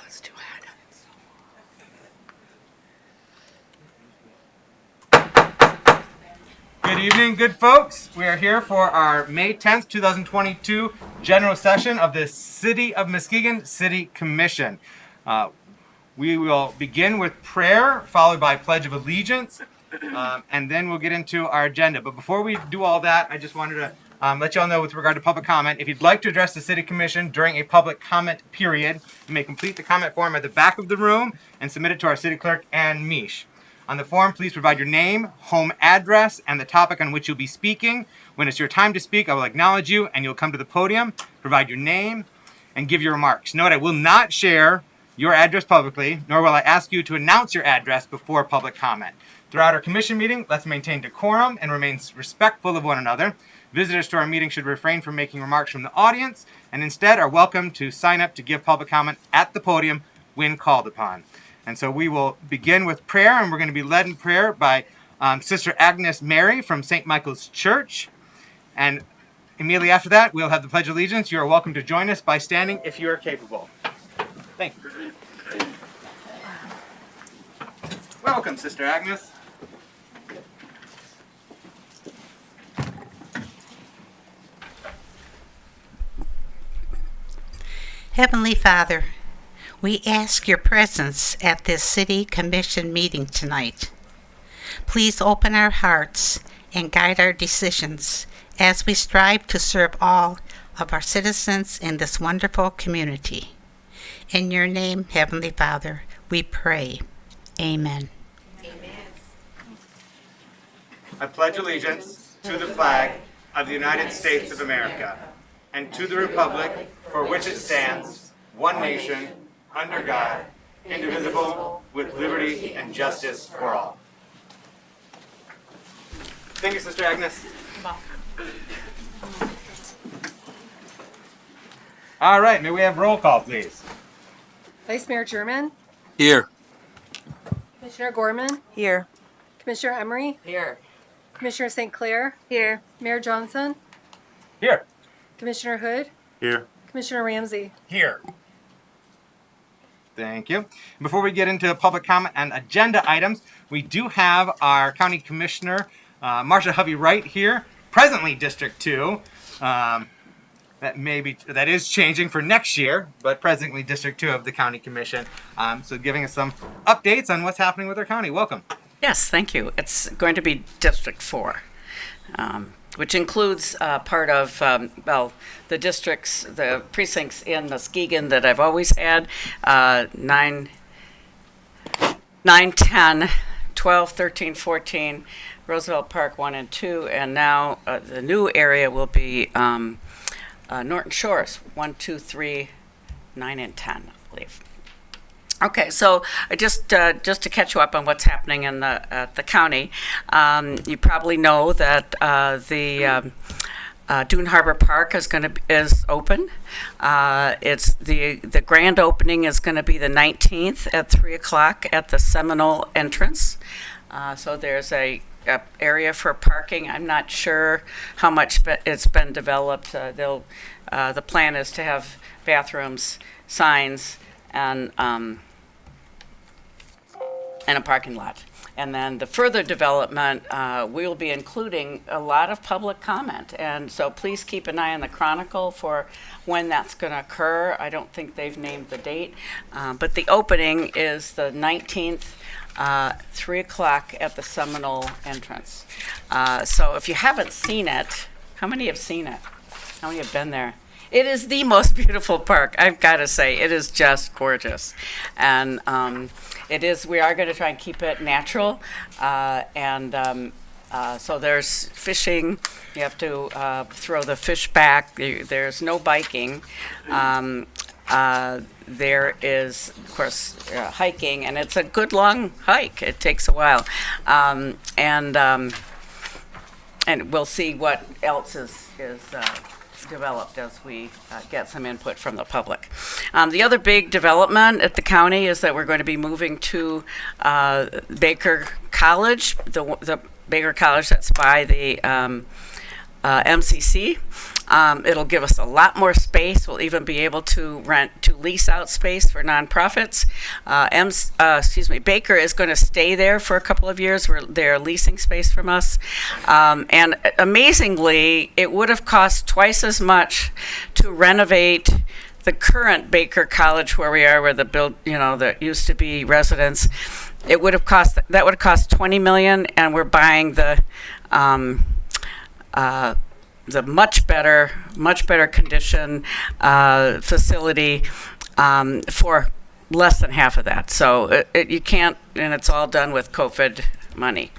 It's too hot. Good evening, good folks. We are here for our May 10th, 2022 general session of the City of Muskegon City Commission. We will begin with prayer, followed by Pledge of Allegiance, and then we'll get into our agenda. But before we do all that, I just wanted to let you all know with regard to public comment, if you'd like to address the City Commission during a public comment period, you may complete the comment form at the back of the room and submit it to our City Clerk and Mish. On the form, please provide your name, home address, and the topic on which you'll be speaking. When it's your time to speak, I will acknowledge you, and you'll come to the podium, provide your name, and give your remarks. Note, I will not share your address publicly, nor will I ask you to announce your address before public comment. Throughout our commission meeting, let's maintain decorum and remain respectful of one another. Visitors to our meeting should refrain from making remarks from the audience, and instead are welcome to sign up to give public comment at the podium when called upon. And so we will begin with prayer, and we're going to be led in prayer by Sister Agnes Mary from St. Michael's Church. And immediately after that, we'll have the Pledge of Allegiance. You are welcome to join us by standing if you are capable. Thank you. Welcome, Sister Agnes. Heavenly Father, we ask your presence at this City Commission meeting tonight. Please open our hearts and guide our decisions as we strive to serve all of our citizens in this wonderful community. In your name, Heavenly Father, we pray. Amen. I pledge allegiance to the flag of the United States of America and to the republic for which it stands, one nation, under God, indivisible, with liberty and justice for all. Thank you, Sister Agnes. All right, may we have roll call, please? Vice Mayor German, Here. Commissioner Gorman, Here. Commissioner Emery, Here. Commissioner St. Clair, Here. Mayor Johnson, Here. Commissioner Hood, Here. Commissioner Ramsey. Here. Thank you. Before we get into public comment and agenda items, we do have our County Commissioner, Marcia Hovey-Wright here, presently District 2. That is changing for next year, but presently District 2 of the County Commission. So giving us some updates on what's happening with our county. Welcome. Yes, thank you. It's going to be District 4, which includes part of, the districts, the precincts in Muskegon that I've always had, 9, 10, 12, 13, 14, Roosevelt Park 1 and 2, and now the new area will be Norton Shores 1, 2, 3, 9, and 10, I believe. Okay, so just to catch you up on what's happening in the county, you probably know that the Dune Harbor Park is open. It's the grand opening is going to be the 19th at 3:00 at the Seminole entrance. So there's a area for parking. I'm not sure how much it's been developed. The plan is to have bathrooms, signs, and a parking lot. And then the further development, we'll be including a lot of public comment. And so please keep an eye on the Chronicle for when that's going to occur. I don't think they've named the date. But the opening is the 19th, 3:00 at the Seminole entrance. So if you haven't seen it, how many have seen it? How many have been there? It is the most beautiful park, I've got to say. It is just gorgeous. And we are going to try and keep it natural. So there's fishing. You have to throw the fish back. There's no biking. There is, of course, hiking, and it's a good long hike. It takes a while. And we'll see what else is developed as we get some input from the public. The other big development at the county is that we're going to be moving to Baker College. The Baker College that's by the MCC. It'll give us a lot more space. We'll even be able to lease out space for nonprofits. Baker is going to stay there for a couple of years. They're leasing space from us. And amazingly, it would have cost twice as much to renovate the current Baker College where we are, where that used to be residents. That would have cost $20 million, and we're buying the much better condition facility for less than half of that. So you can't, and it's all done with COVID money.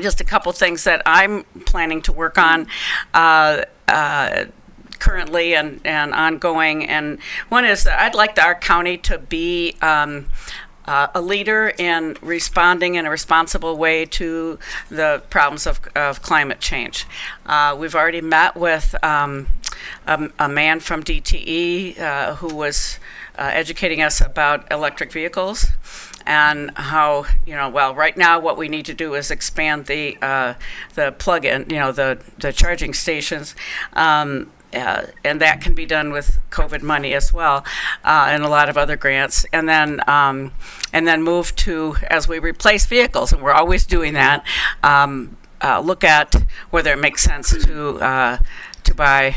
Just a couple things that I'm planning to work on currently and ongoing. And one is that I'd like our county to be a leader in responding in a responsible way to the problems of climate change. We've already met with a man from DTE who was educating us about electric vehicles and how, right now what we need to do is expand the plug-in, the charging stations. And that can be done with COVID money as well, and a lot of other grants. And then move to, as we replace vehicles, and we're always doing that, look at whether it makes sense to buy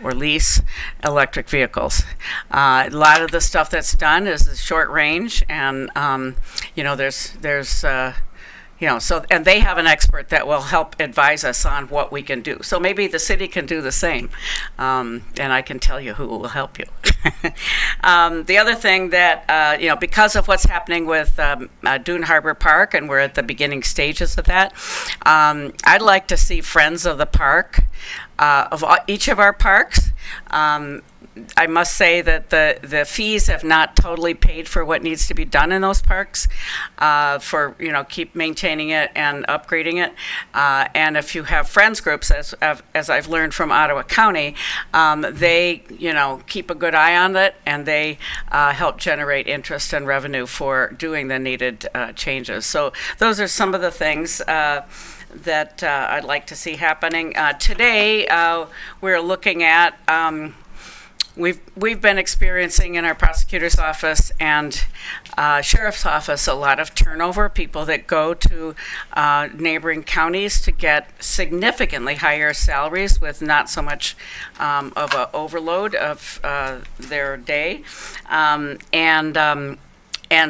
or lease electric vehicles. A lot of the stuff that's done is short range, and there's and they have an expert that will help advise us on what we can do. So maybe the city can do the same, and I can tell you who will help you. The other thing that, because of what's happening with Dune Harbor Park, and we're at the beginning stages of that, I'd like to see Friends of the Park, of each of our parks. I must say that the fees have not totally paid for what needs to be done in those parks, for keep maintaining it and upgrading it. And if you have friends groups, as I've learned from Ottawa County, they keep a good eye on it, and they help generate interest and revenue for doing the needed changes. So those are some of the things that I'd like to see happening. Today, we're looking at. We've been experiencing in our prosecutor's office and sheriff's office a lot of turnover, people that go to neighboring counties to get significantly higher salaries with not so much of an overload of their day. And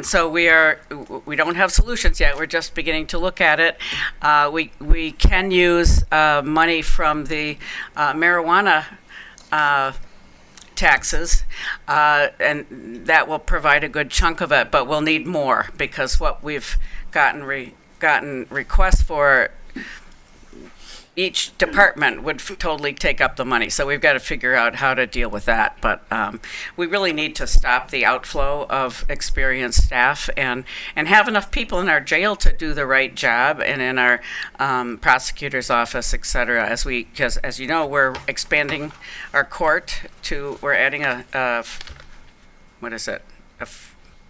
so we don't have solutions yet. We're just beginning to look at it. We can use money from the marijuana taxes, and that will provide a good chunk of it, but we'll need more, because what we've gotten requests for, each department would totally take up the money. So we've got to figure out how to deal with that. But we really need to stop the outflow of experienced staff and have enough people in our jail to do the right job, and in our prosecutor's office, et cetera. Because as you know, we're expanding our court we're adding a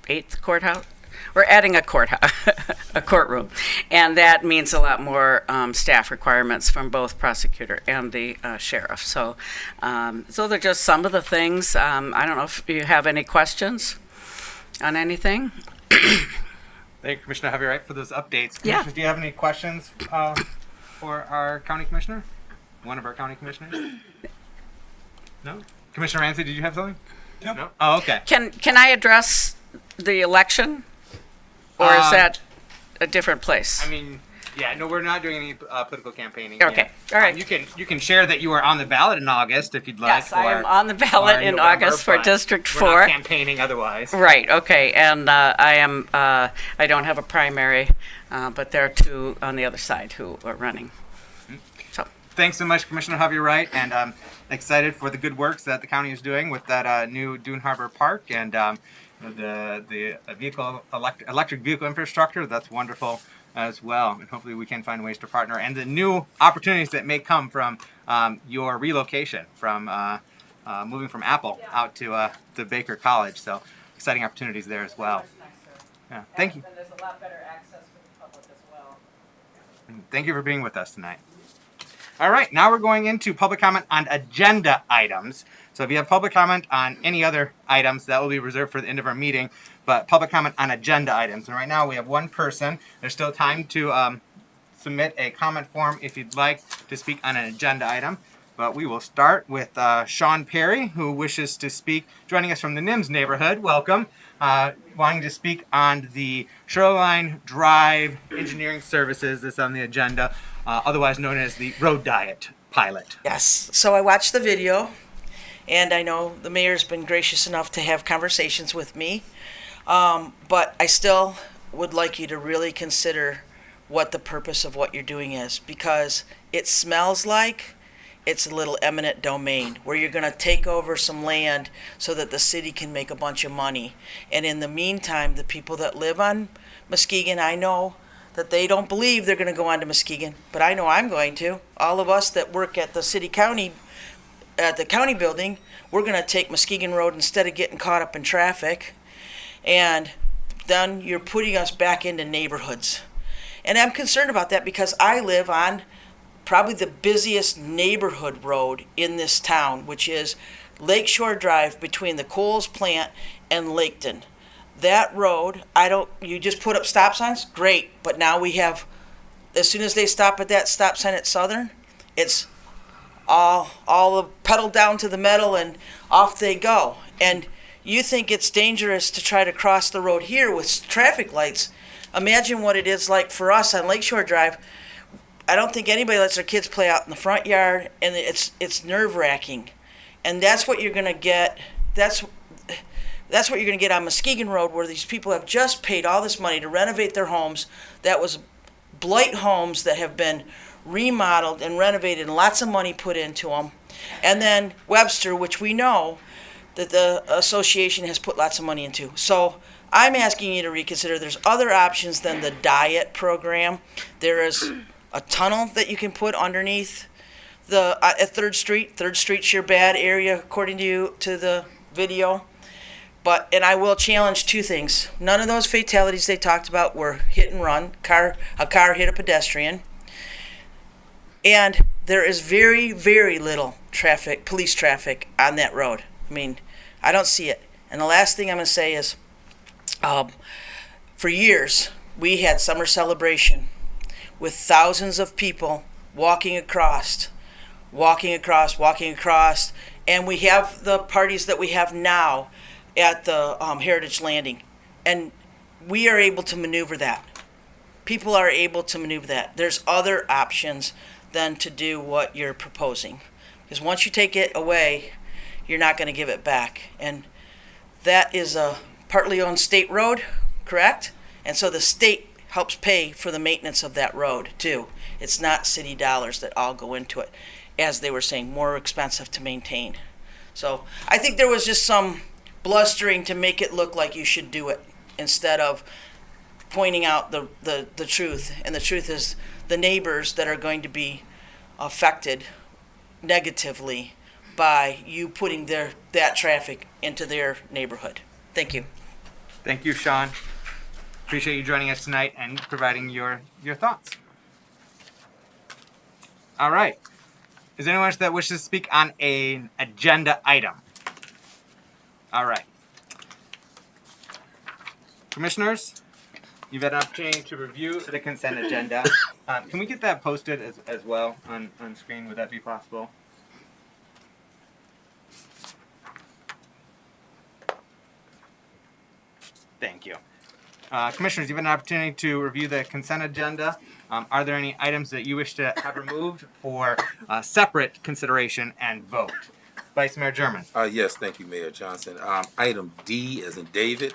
eighth courthouse? We're adding a courtroom, and that means a lot more staff requirements from both prosecutor and the sheriff. So they're just some of the things. I don't know if you have any questions on anything. Thank you, Commissioner Javier Wright, for those updates. Yeah. Commissioners, do you have any questions for our county commissioner? One of our county commissioners? No? Commissioner Ramsey, did you have something? Nope. No? Oh, okay. Can I address the election? Or is that a different place? I mean, yeah, no, we're not doing any political campaigning. Okay, yet. all right. You can share that you are on the ballot in August if you'd like. Yes, I am on the ballot in August for District 4. We're not campaigning otherwise. Right, okay, and I don't have a primary, but there are two on the other side who are running. So. Thanks so much, Commissioner Javier Wright, and I'm excited for the good works that the county is doing with that new Dune Harbor Park and the electric vehicle infrastructure. That's wonderful as well, and hopefully we can find ways to partner, and the new opportunities that may come from your relocation from moving from Apple out to Baker College. So exciting opportunities there as well. Yeah. Thank you. And there's a lot better access for the public as well. Thank you for being with us tonight. All right, now we're going into public comment on agenda items. So if you have public comment on any other items, that will be reserved for the end of our meeting. But public comment on agenda items. And right now we have one person. There's still time to submit a comment form if you'd like to speak on an agenda item. But we will start with Sean Perry, who wishes to speak, joining us from the NIMS neighborhood. Welcome. Wanting to speak on the Shoreline Drive engineering services that's on the agenda, otherwise known as the road diet pilot. Yes, so I watched the video, and I know the mayor's been gracious enough to have conversations with me, but I still would like you to really consider what the purpose of what you're doing is, because it smells like it's a little eminent domain where you're going to take over some land so that the city can make a bunch of money. And in the meantime, the people that live on Muskegon, I know that they don't believe they're going to go on to Muskegon, but I know I'm going to. All of us that work at the county building, we're going to take Muskegon Road instead of getting caught up in traffic. And then you're putting us back into neighborhoods. And I'm concerned about that because I live on probably the busiest neighborhood road in this town, which is Lakeshore Drive between the Coles plant and Laketon. That road, you just put up stop signs, great, but now we have, as soon as they stop at that stop sign at Southern, it's all the pedal down to the metal and off they go. And you think it's dangerous to try to cross the road here with traffic lights. Imagine what it is like for us on Lakeshore Drive. I don't think anybody lets their kids play out in the front yard, and it's nerve-wracking. And that's what you're going to get. That's what you're going to get on Muskegon Road, where these people have just paid all this money to renovate their homes. That was blight homes that have been remodeled and renovated and lots of money put into them. And then Webster, which we know that the association has put lots of money into. So I'm asking you to reconsider. There's other options than the diet program. There is a tunnel that you can put underneath at 3rd Street. 3rd Street's your bad area, according to the video. And I will challenge two things. None of those fatalities they talked about were hit and run. A car hit a pedestrian. And there is very, very little police traffic on that road. I mean, I don't see it. And the last thing I'm going to say is, for years, we had summer celebration with thousands of people walking across, and we have the parties that we have now at the Heritage Landing, and we are able to maneuver that. People are able to maneuver that. There's other options than to do what you're proposing, because once you take it away, you're not going to give it back, and that is a partly owned state road, correct? And so the state helps pay for the maintenance of that road too. It's not city dollars that all go into it, as they were saying, more expensive to maintain. So I think there was just some blustering to make it look like you should do it instead of pointing out the truth. And the truth is the neighbors that are going to be affected negatively by you putting that traffic into their neighborhood. Thank you. Thank you, Sean. Appreciate you joining us tonight and providing your thoughts. All right. Is there anyone else that wishes to speak on an agenda item? All right. Commissioners, you've had an opportunity to review the consent agenda. Can we get that posted as well on screen? Would that be possible? Thank you. Commissioners, you've had an opportunity to review the consent agenda. Are there any items that you wish to have removed for separate consideration and vote? Vice Mayor German. Yes, thank you, Mayor Johnson. Item D as in David,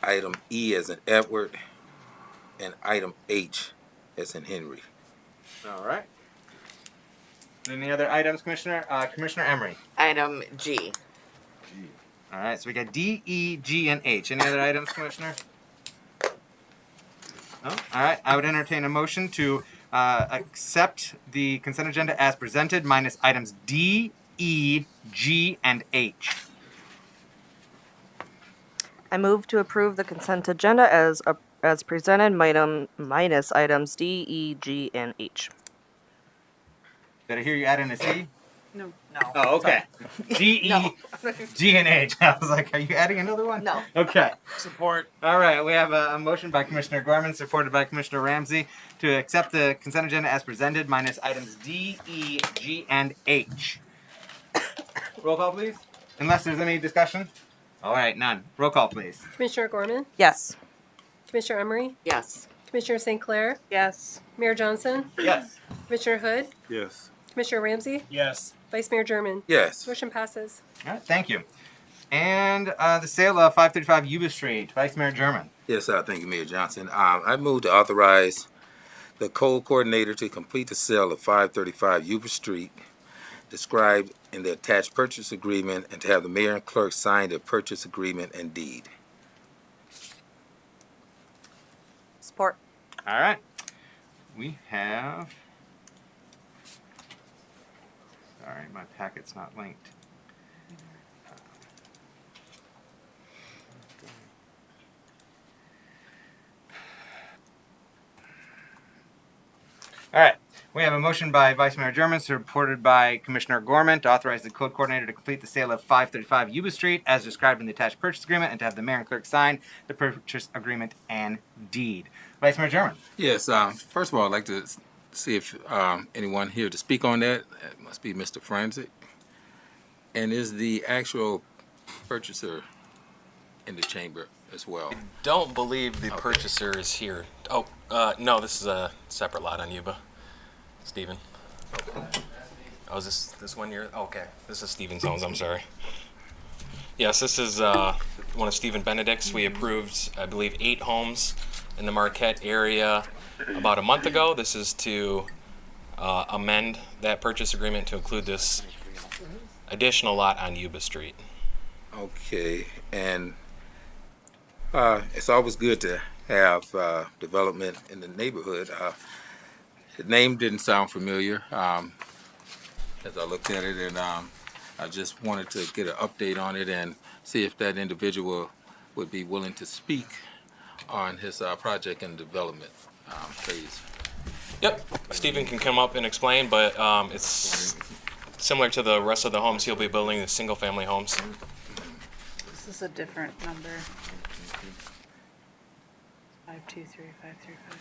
item E as in Edward, and item H as in Henry. All right. Any other items, Commissioner? Commissioner Emery. Item G. All right, so we got D, E, G, and H. Any other items, Commissioner? No? All right, I would entertain a motion to accept the consent agenda as presented minus items D, E, G, and H. I move to approve the consent agenda as presented, minus items D, E, G, and H. Did I hear you add in a C? No. Oh, okay. D, E, G, and H. I was like, are you adding another one? No. Okay. Support. All right, we have a motion by Commissioner Gorman, supported by Commissioner Ramsey, to accept the consent agenda as presented, minus items D, E, G, and H. Roll call, please. Unless there's any discussion. All right, none. Roll call, please. Commissioner Gorman, Yes. Commissioner Emery, Yes. Commissioner St. Clair, Yes. Mayor Johnson, Yes. Commissioner Hood, Yes. Commissioner Ramsey, Yes. Vice Mayor German. Yes. Motion passes. All right, thank you. And the sale of 535 Yuba Street, Vice Mayor German. Yes, thank you, Mayor Johnson. I move to authorize the co-coordinator to complete the sale of 535 Yuba Street, described in the attached purchase agreement, and to have the mayor and clerk sign the purchase agreement and deed. Support. All right. We have. Sorry, my packet's not linked. All right. We have a motion by Vice Mayor German, supported by Commissioner Gorman, to authorize the code coordinator to complete the sale of 535 Yuba Street as described in the attached purchase agreement, and to have the mayor and clerk sign the purchase agreement and deed. Vice Mayor German. Yes, first of all, I'd like to see if anyone here to speak on that. It must be Mr. Franzik. And is the actual purchaser in the chamber as well? Don't believe the Okay. purchaser is here. Oh, no, this is a separate lot on Yuba. Stephen. Oh, is this one here? Okay, this is Stephen's homes, I'm sorry. Yes, this is one of Stephen Benedict's. We approved, I believe, 8 homes in the Marquette area about a month ago. This is to amend that purchase agreement to include this additional lot on Yuba Street. Okay, and it's always good to have development in the neighborhood. The name didn't sound familiar as I looked at it, and I just wanted to get an update on it and see if that individual would be willing to speak on his project and development phase. Yep, Stephen can come up and explain, but it's similar to the rest of the homes he'll be building, the single-family homes. This is a different number. 523, 535.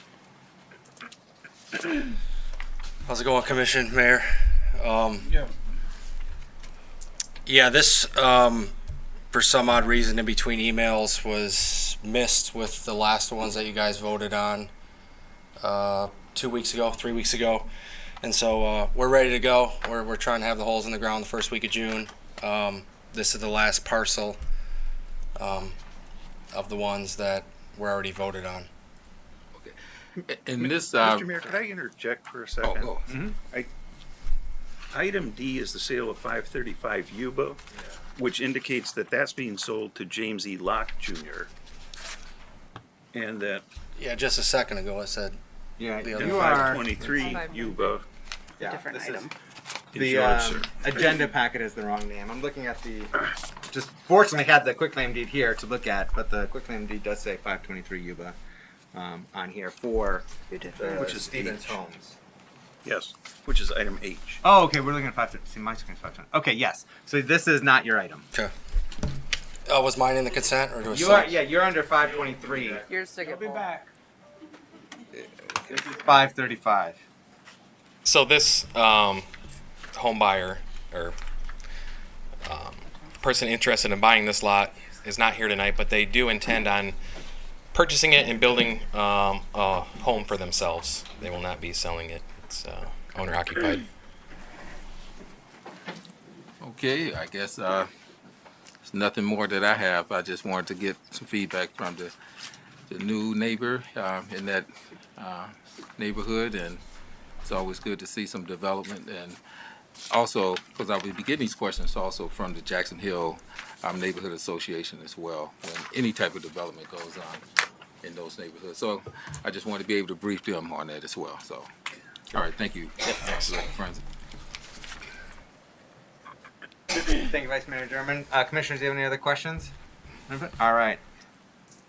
How's it going, Commission, Mayor? Yeah, this, for some odd reason in between emails, was missed with the last ones that you guys voted on 2 weeks ago, 3 weeks ago. And so we're ready to go. We're trying to have the holes in the ground the first week of June. This is the last parcel of the ones that were already voted on. And this, Mr. Mayor, could I interject for a second? oh, Item D is the sale of 535 Yuba, which indicates that that's being sold to James E. Locke Jr. And that Yeah, just a second ago I said, Yeah, The other you are. 523 Yuba Yeah, different this item. is The yours, sir. agenda packet is the wrong name. I'm looking at the. Just fortunately had the quitclaim deed here to look at, but the quitclaim deed does say 523 Yuba on here for Which is Stevens H. Homes. Yes, which is item H. Oh, okay. We're looking at 5. See, my screen's 520. Okay, yes. So this is not your item. okay. Was mine in the consent or was You are. Yeah, you're under 523. Yours to get back. This is 535. So this home buyer or person interested in buying this lot is not here tonight, but they do intend on purchasing it and building a home for themselves. They will not be selling it. It's owner occupied. okay, I guess there's nothing more that I have. I just wanted to get some feedback from the new neighbor in that neighborhood, and it's always good to see some development. And also, because I will be getting these questions also from the Jackson Hill Neighborhood Association as well, when any type of development goes on in those neighborhoods. So I just want to be able to brief them on that as well. So, all right, thank you. Friends. Thank you, Vice Mayor German. Commissioners, do you have any other questions? All right.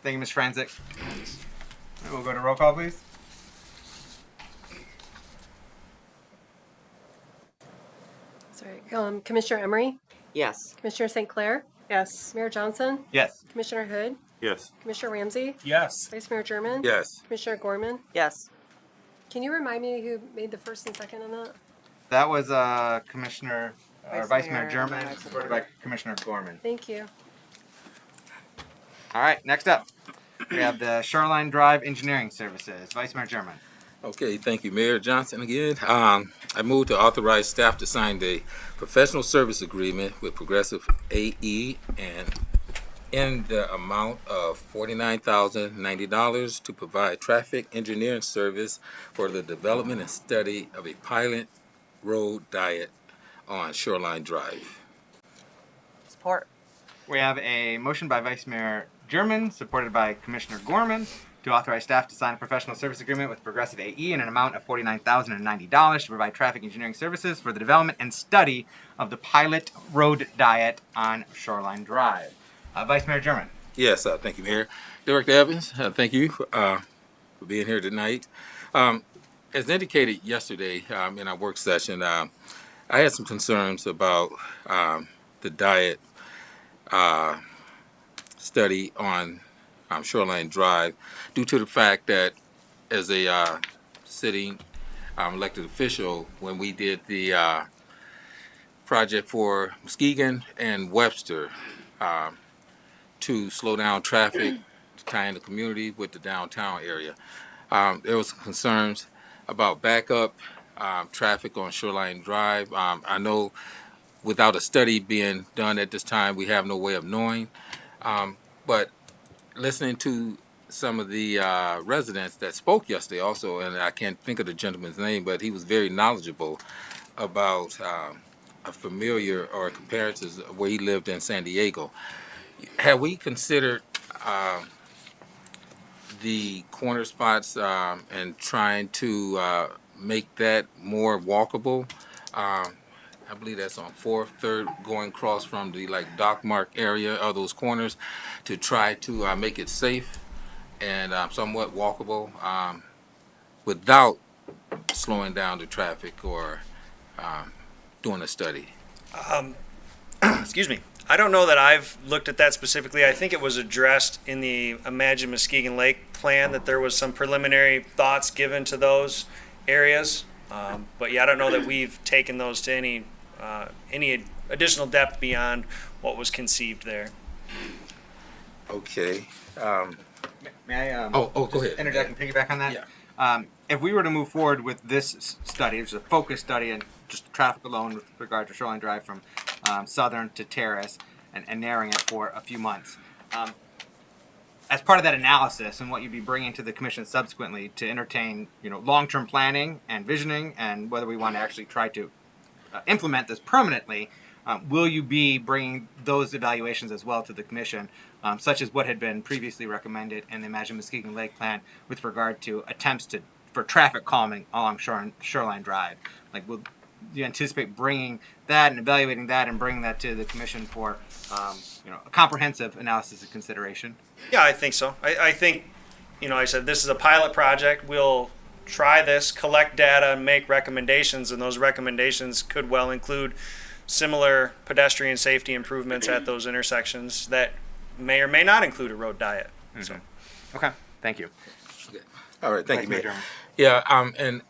Thank you, Ms. Franzik. We'll go to roll call, please. Sorry. Commissioner Emery, Yes. Commissioner St. Clair, Yes. Mayor Johnson, Yes. Commissioner Hood, Yes. Commissioner Ramsey, Yes. Vice Mayor German, Yes. Commissioner Gorman. Yes. Can you remind me who made the first and second on that? That was Commissioner or Vice Mayor Mayor, German, and I supported by Commissioner Gorman. Thank you. All right, next up, we have the Shoreline Drive Engineering Services. Vice Mayor German. Okay, thank you, Mayor Johnson again. I move to authorize staff to sign the professional service agreement with Progressive AE and in the amount of $49,090 to provide traffic engineering service for the development and study of a pilot road diet on Shoreline Drive. Support. We have a motion by Vice Mayor German, supported by Commissioner Gorman, to authorize staff to sign a professional service agreement with Progressive AE in an amount of $49,090 to provide traffic engineering services for the development and study of the pilot road diet on Shoreline Drive. Vice Mayor German. Yes, thank you, Mayor. Director Evans, thank you for being here tonight. As indicated yesterday in our work session, I had some concerns about the diet study on Shoreline Drive due to the fact that as a sitting elected official, when we did the project for Muskegon and Webster to slow down traffic, to tie in the community with the downtown area, there was concerns about backup traffic on Shoreline Drive. I know without a study being done at this time, we have no way of knowing. But listening to some of the residents that spoke yesterday also, and I can't think of the gentleman's name, but he was very knowledgeable about a familiar or comparisons of where he lived in San Diego. Have we considered the corner spots and trying to make that more walkable? I believe that's on 4th, 3rd, going across from the Dock Mark area of those corners to try to make it safe and somewhat walkable without slowing down the traffic or doing a study. Excuse me. I don't know that I've looked at that specifically. I think it was addressed in the Imagine Muskegon Lake plan that there was some preliminary thoughts given to those areas. But yeah, I don't know that we've taken those to any additional depth beyond what was conceived there. Okay. May I go ahead. interject and piggyback on that? Yeah. If we were to move forward with this study, which is a focus study and just traffic alone with regard to Shoreline Drive from Southern to Terrace and narrowing it for a few months, as part of that analysis and what you'd be bringing to the commission subsequently to entertain, long-term planning and visioning and whether we want to actually try to implement this permanently, will you be bringing those evaluations as well to the commission, such as what had been previously recommended in the Imagine Muskegon Lake plan with regard to attempts for traffic calming along Shoreline Drive? Will you anticipate bringing that and evaluating that and bringing that to the commission for a comprehensive analysis and consideration? Yeah, I think so. I think, I said this is a pilot project. We'll try this, collect data, and make recommendations, and those recommendations could well include similar pedestrian safety improvements at those intersections that may or may not include a road diet. Mm-hmm. So. Okay, thank you. Okay. All right, thank you, Mayor Mayor. German. Yeah, and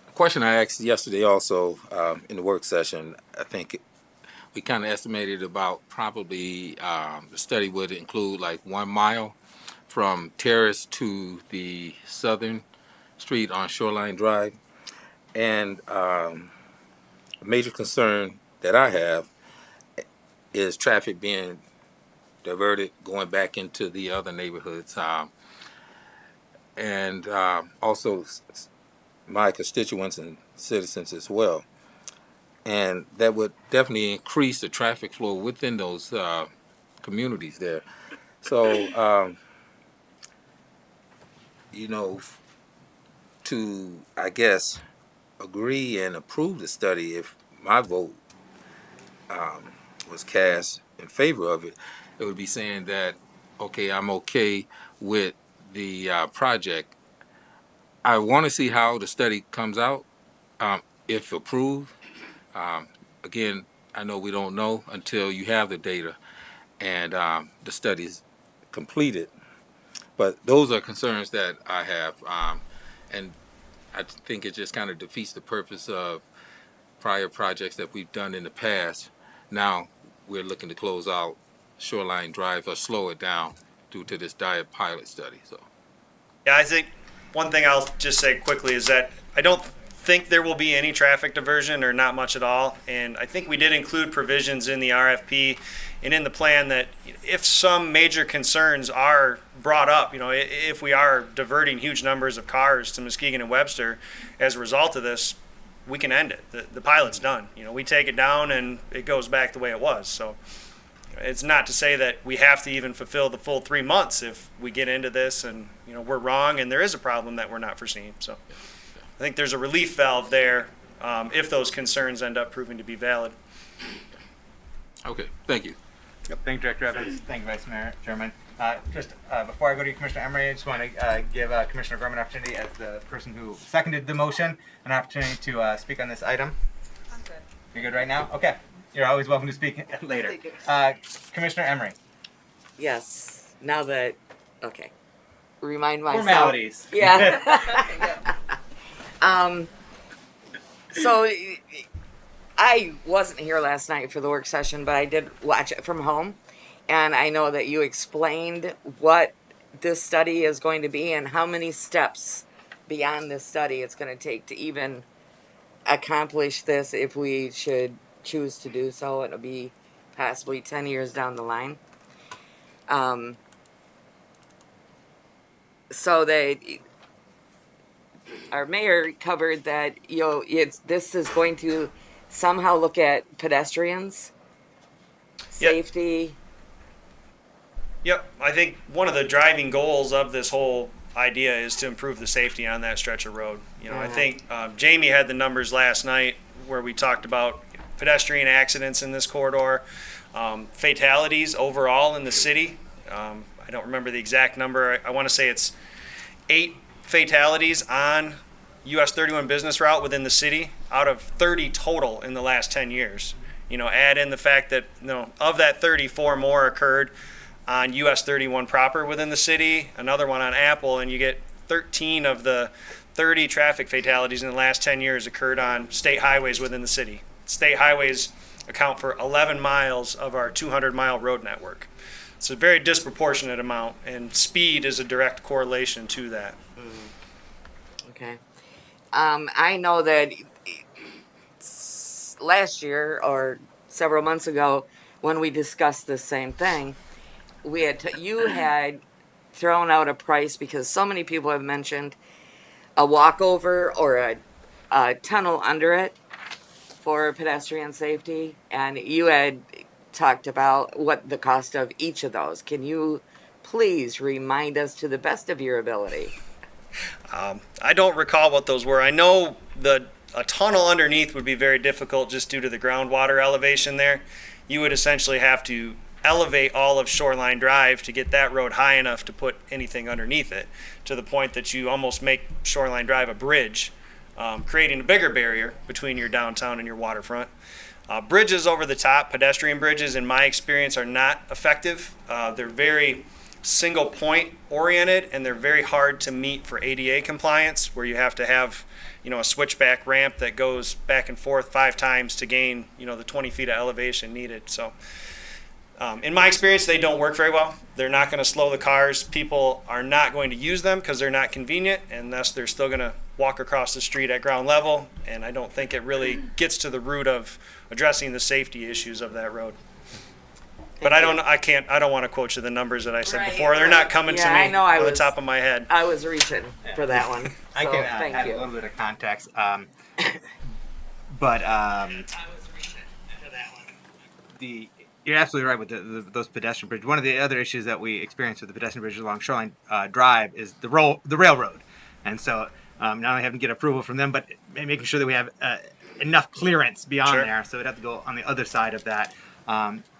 a question I asked yesterday also in the work session, I think we kind of estimated about probably the study would include 1 mile from Terrace to the southern street on Shoreline Drive. And a major concern that I have is traffic being diverted going back into the other neighborhoods. And also my constituents and citizens as well. And that would definitely increase the traffic flow within those communities there. So, to, I guess, agree and approve the study, if my vote was cast in favor of it, it would be saying that, okay, I'm okay with the project. I want to see how the study comes out, if approved. Again, I know we don't know until you have the data and the study's completed. But those are concerns that I have, and I think it just kind of defeats the purpose of prior projects that we've done in the past. Now we're looking to close out Shoreline Drive or slow it down due to this diet pilot study. So. Yeah, I think one thing I'll just say quickly is that I don't think there will be any traffic diversion or not much at all. And I think we did include provisions in the RFP and in the plan that if some major concerns are brought up, if we are diverting huge numbers of cars to Muskegon and Webster as a result of this, we can end it. The pilot's done. We take it down and it goes back the way it was. So it's not to say that we have to even fulfill the full 3 months if we get into this and we're wrong and there is a problem that we're not foreseeing. So I think there's a relief valve there if those concerns end up proving to be valid. Okay, thank you. Yep. Thank you, Director Evans. Thank you, Vice Mayor German. Before I go to you, Commissioner Emery, I just want to give Commissioner Gorman an opportunity, as the person who seconded the motion, an opportunity to speak on this item. I'm good. You're good right now? Okay. You're always welcome to speak later. Commissioner Emery. Yes. Now that, okay. Remind myself. Formalities. Yeah. So I wasn't here last night for the work session, but I did watch it from home. And I know that you explained what this study is going to be and how many steps beyond this study it's going to take to even accomplish this if we should choose to do so. It'll be possibly 10 years down the line. So our mayor covered that this is going to somehow look at pedestrians, safety. Yep. I think one of the driving goals of this whole idea is to improve the safety on that stretch of road. I think Jamie had the numbers last night where we talked about pedestrian accidents in this corridor, fatalities overall in the city. I don't remember the exact number. I want to say it's 8 fatalities on US 31 business route within the city out of 30 total in the last 10 years. Add in the fact that of that 34 more occurred on US 31 proper within the city, another one on Apple, and you get 13 of the 30 traffic fatalities in the last 10 years occurred on state highways within the city. State highways account for 11 miles of our 200-mile road network. It's a very disproportionate amount, and speed is a direct correlation to that. Okay. I know that last year or several months ago when we discussed the same thing, you had thrown out a price because so many people have mentioned a walkover or a tunnel under it for pedestrian safety, and you had talked about what the cost of each of those. Can you please remind us to the best of your ability? I don't recall what those were. I know a tunnel underneath would be very difficult just due to the groundwater elevation there. You would essentially have to elevate all of Shoreline Drive to get that road high enough to put anything underneath it, to the point that you almost make Shoreline Drive a bridge, creating a bigger barrier between your downtown and your waterfront. Bridges over the top, pedestrian bridges, in my experience, are not effective. They're very single point oriented, and they're very hard to meet for ADA compliance, where you have to have a switchback ramp that goes back and forth 5 times to gain the 20 feet of elevation needed. So in my experience, they don't work very well. They're not going to slow the cars. People are not going to use them because they're not convenient, and thus they're still going to walk across the street at ground level, and I don't think it really gets to the root of addressing the safety issues of that road. But I don't want to quote you the numbers that I said before. They're not coming to me I know on the top of my head. I was reaching for that one. I So, can thank add you. a little bit of context. You're absolutely right with those pedestrian bridges. One of the other issues that we experience with the pedestrian bridges along Shoreline Drive is the railroad. And so not only having to get approval from them, but making sure that we have enough clearance beyond there. So we'd have to go on the other side of that,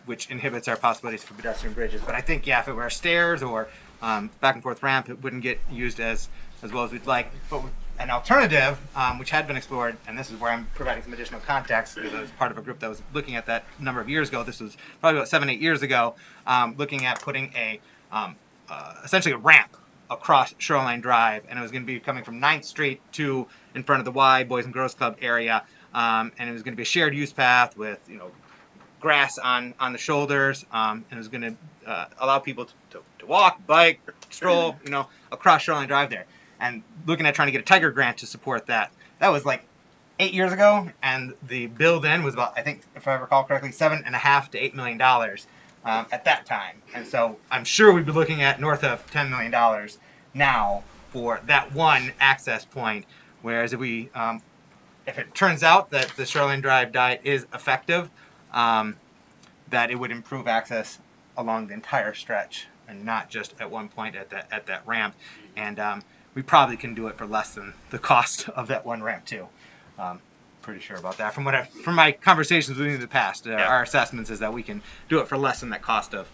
which inhibits our possibilities for pedestrian bridges. But I think, if it were stairs or back and forth ramp, it wouldn't get used as well as we'd like. But an alternative, which had been explored, and this is where I'm providing some additional context because I was part of a group that was looking at that number of years ago. This was probably about 7-8 years ago, looking at putting essentially a ramp across Shoreline Drive, and it was going to be coming from 9th Street to in front of the Y Boys and Girls Club area, and it was going to be a shared use path with grass on the shoulders, and it was going to allow people to walk, bike, stroll, across Shoreline Drive there. And looking at trying to get a Tiger grant to support that. That was like 8 years ago, and the bill then was about, I think, if I recall correctly, $7.5 to $8 million at that time. And so I'm sure we'd be looking at north of $10 million now for that one access point. Whereas if it turns out that the Shoreline Drive diet is effective, that it would improve access along the entire stretch and not just at one point at that ramp. And we probably can do it for less than the cost of that one ramp too. Pretty sure about that. From my conversations with you in the past, our assessments is that we can do it for less than that cost of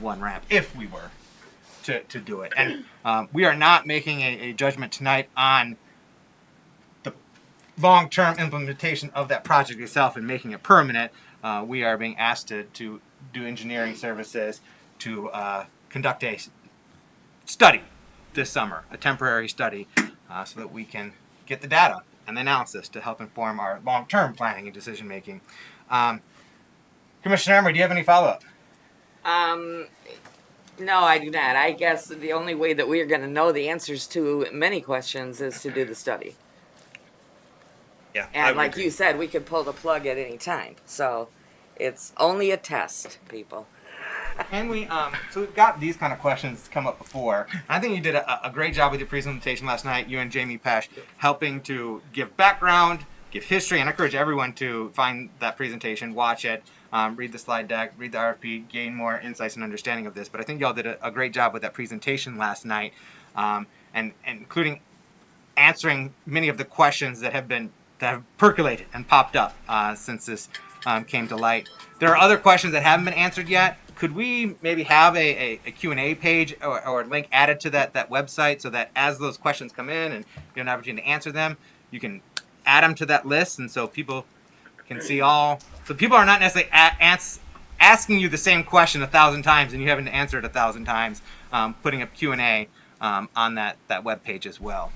one ramp if we were to do it. And we are not making a judgment tonight on the long-term implementation of that project itself and making it permanent. We are being asked to do engineering services to conduct a study this summer, a temporary study, so that we can get the data and the analysis to help inform our long-term planning and decision making. Commissioner Emery, do you have any follow-up? No, I do not. I guess the only way that we are going to know the answers to many questions is to do the study. Yeah. And like you said, we could pull the plug at any time. So it's only a test, people. And so we've got these kind of questions come up before. I think you did a great job with your presentation last night, you and Jamie Pesh, helping to give background, give history, and I encourage everyone to find that presentation, watch it, read the slide deck, read the RFP, gain more insights and understanding of this. But I think y'all did a great job with that presentation last night, and including answering many of the questions that have percolated and popped up since this came to light. There are other questions that haven't been answered yet. Could we maybe have a Q&A page or a link added to that website so that as those questions come in and you have an opportunity to answer them, you can add them to that list, and so people can see all. So people are not necessarily asking you the same question 1,000 times and you having to answer it 1,000 times. Putting up Q&A on that web page as well.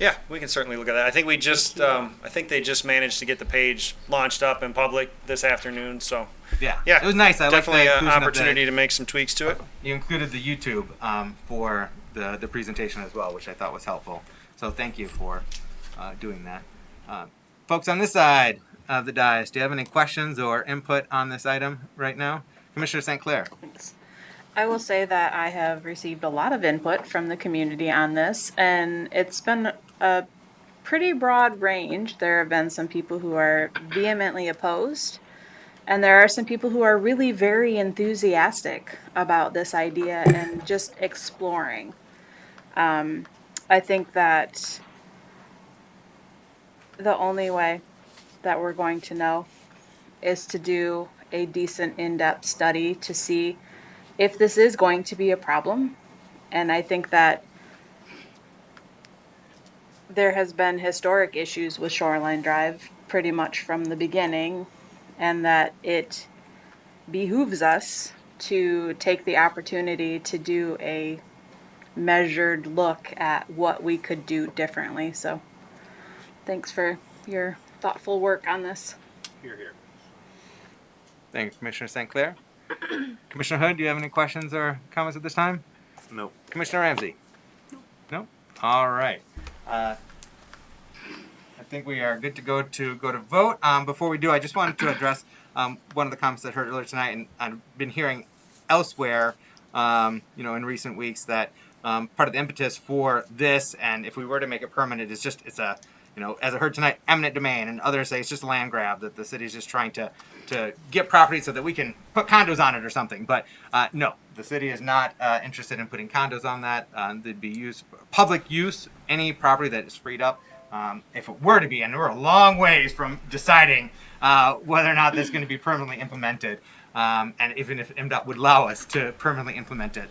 Yeah, we can certainly look at that. I think I think they just managed to get the page launched up in public this afternoon. So yeah, it was nice. I definitely like an opportunity to make some tweaks to it. You included the YouTube for the presentation as well, which I thought was helpful. So thank you for doing that. Folks on this side of the dais, do you have any questions or input on this item right now? Commissioner St. Clair. I will say that I have received a lot of input from the community on this, and it's been a pretty broad range. There have been some people who are vehemently opposed, and there are some people who are really very enthusiastic about this idea and just exploring. I think that the only way that we're going to know is to do a decent in-depth study to see if this is going to be a problem. And I think that there has been historic issues with Shoreline Drive pretty much from the beginning, and that it behooves us to take the opportunity to do a measured look at what we could do differently. So thanks for your thoughtful work on this. Here, here. Thank you, Commissioner St. Clair. Commissioner Hood, do you have any questions or comments at this time? No. Commissioner Ramsey? No? All right. I think we are good to go to vote. Before we do, I just wanted to address one of the comments I heard earlier tonight, and I've been hearing elsewhere, in recent weeks that part of the impetus for this, and if we were to make it permanent, it's a, as I heard tonight, eminent domain, and others say it's just a land grab, that the city's just trying to get property so that we can put condos on it or something. But no, the city is not interested in putting condos on that. They'd be used public use, any property that is freed up. If it were to be, and we're a long ways from deciding whether or not this is going to be permanently implemented, and even if MDOT would allow us to permanently implement it,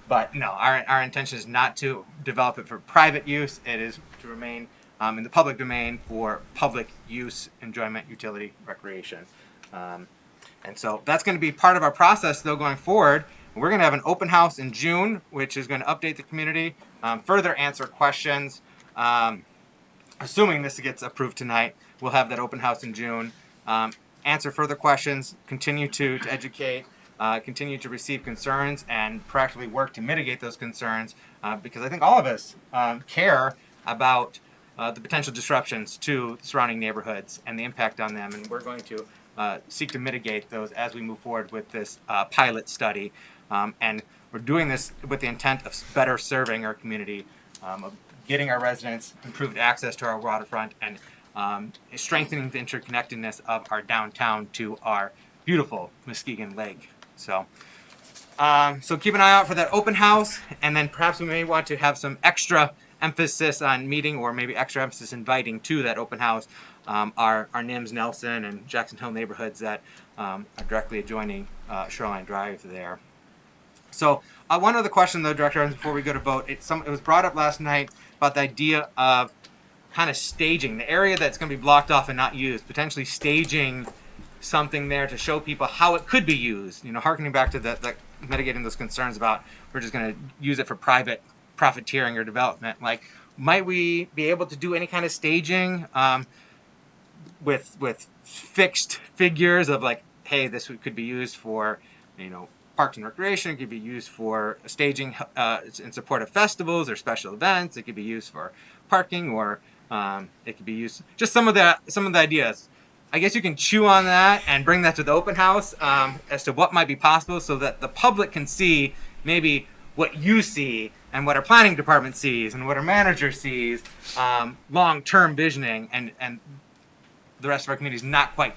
But no, our intention is not to develop it for private use. It is to remain in the public domain for public use, enjoyment, utility, recreation. And so that's going to be part of our process, though, going forward. We're going to have an open house in June, which is going to update the community, further answer questions. Assuming this gets approved tonight, we'll have that open house in June. Answer further questions, continue to educate, continue to receive concerns, and proactively work to mitigate those concerns, because I think all of us care about the potential disruptions to the surrounding neighborhoods and the impact on them, and we're going to seek to mitigate those as we move forward with this pilot study. And we're doing this with the intent of better serving our community, of getting our residents improved access to our waterfront, and strengthening the interconnectedness of our downtown to our beautiful Muskegon Lake. So keep an eye out for that open house, and then perhaps we may want to have some extra emphasis on meeting, or maybe extra emphasis inviting to that open house our NIMS, Nelson, and Jackson Hill neighborhoods that are directly adjoining Shoreline Drive there. So one other question, though, Director Evans, before we go to vote. It was brought up last night about the idea of kind of staging the area that's going to be blocked off and not used, potentially staging something there to show people how it could be used. You know, harkening back to the mitigating those concerns about we're just going to use it for private profiteering or development. Like, might we be able to do any kind of staging with fixed figures of like, hey, this could be used for, you know, parks and recreation. It could be used for staging in support of festivals or special events. It could be used for parking, or it could be used just some of the ideas. I guess you can chew on that and bring that to the open house as to what might be possible, so that the public can see maybe what you see and what our planning department sees and what our manager sees, long-term visioning, and the rest of our community is not quite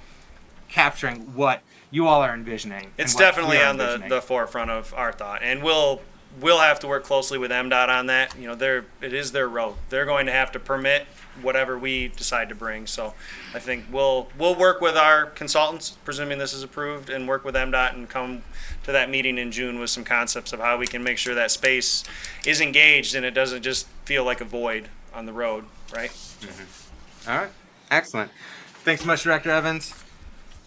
capturing what you all are envisioning. It's definitely on the forefront of our thought, and we'll have to work closely with MDOT on that. You know, it is their road. They're going to have to permit whatever we decide to bring. So I think we'll work with our consultants, presuming this is approved, and work with MDOT and come to that meeting in June with some concepts of how we can make sure that space is engaged and it doesn't just feel like a void on the road, right? Mm-hmm. All right, excellent. Thanks so much, Director Evans.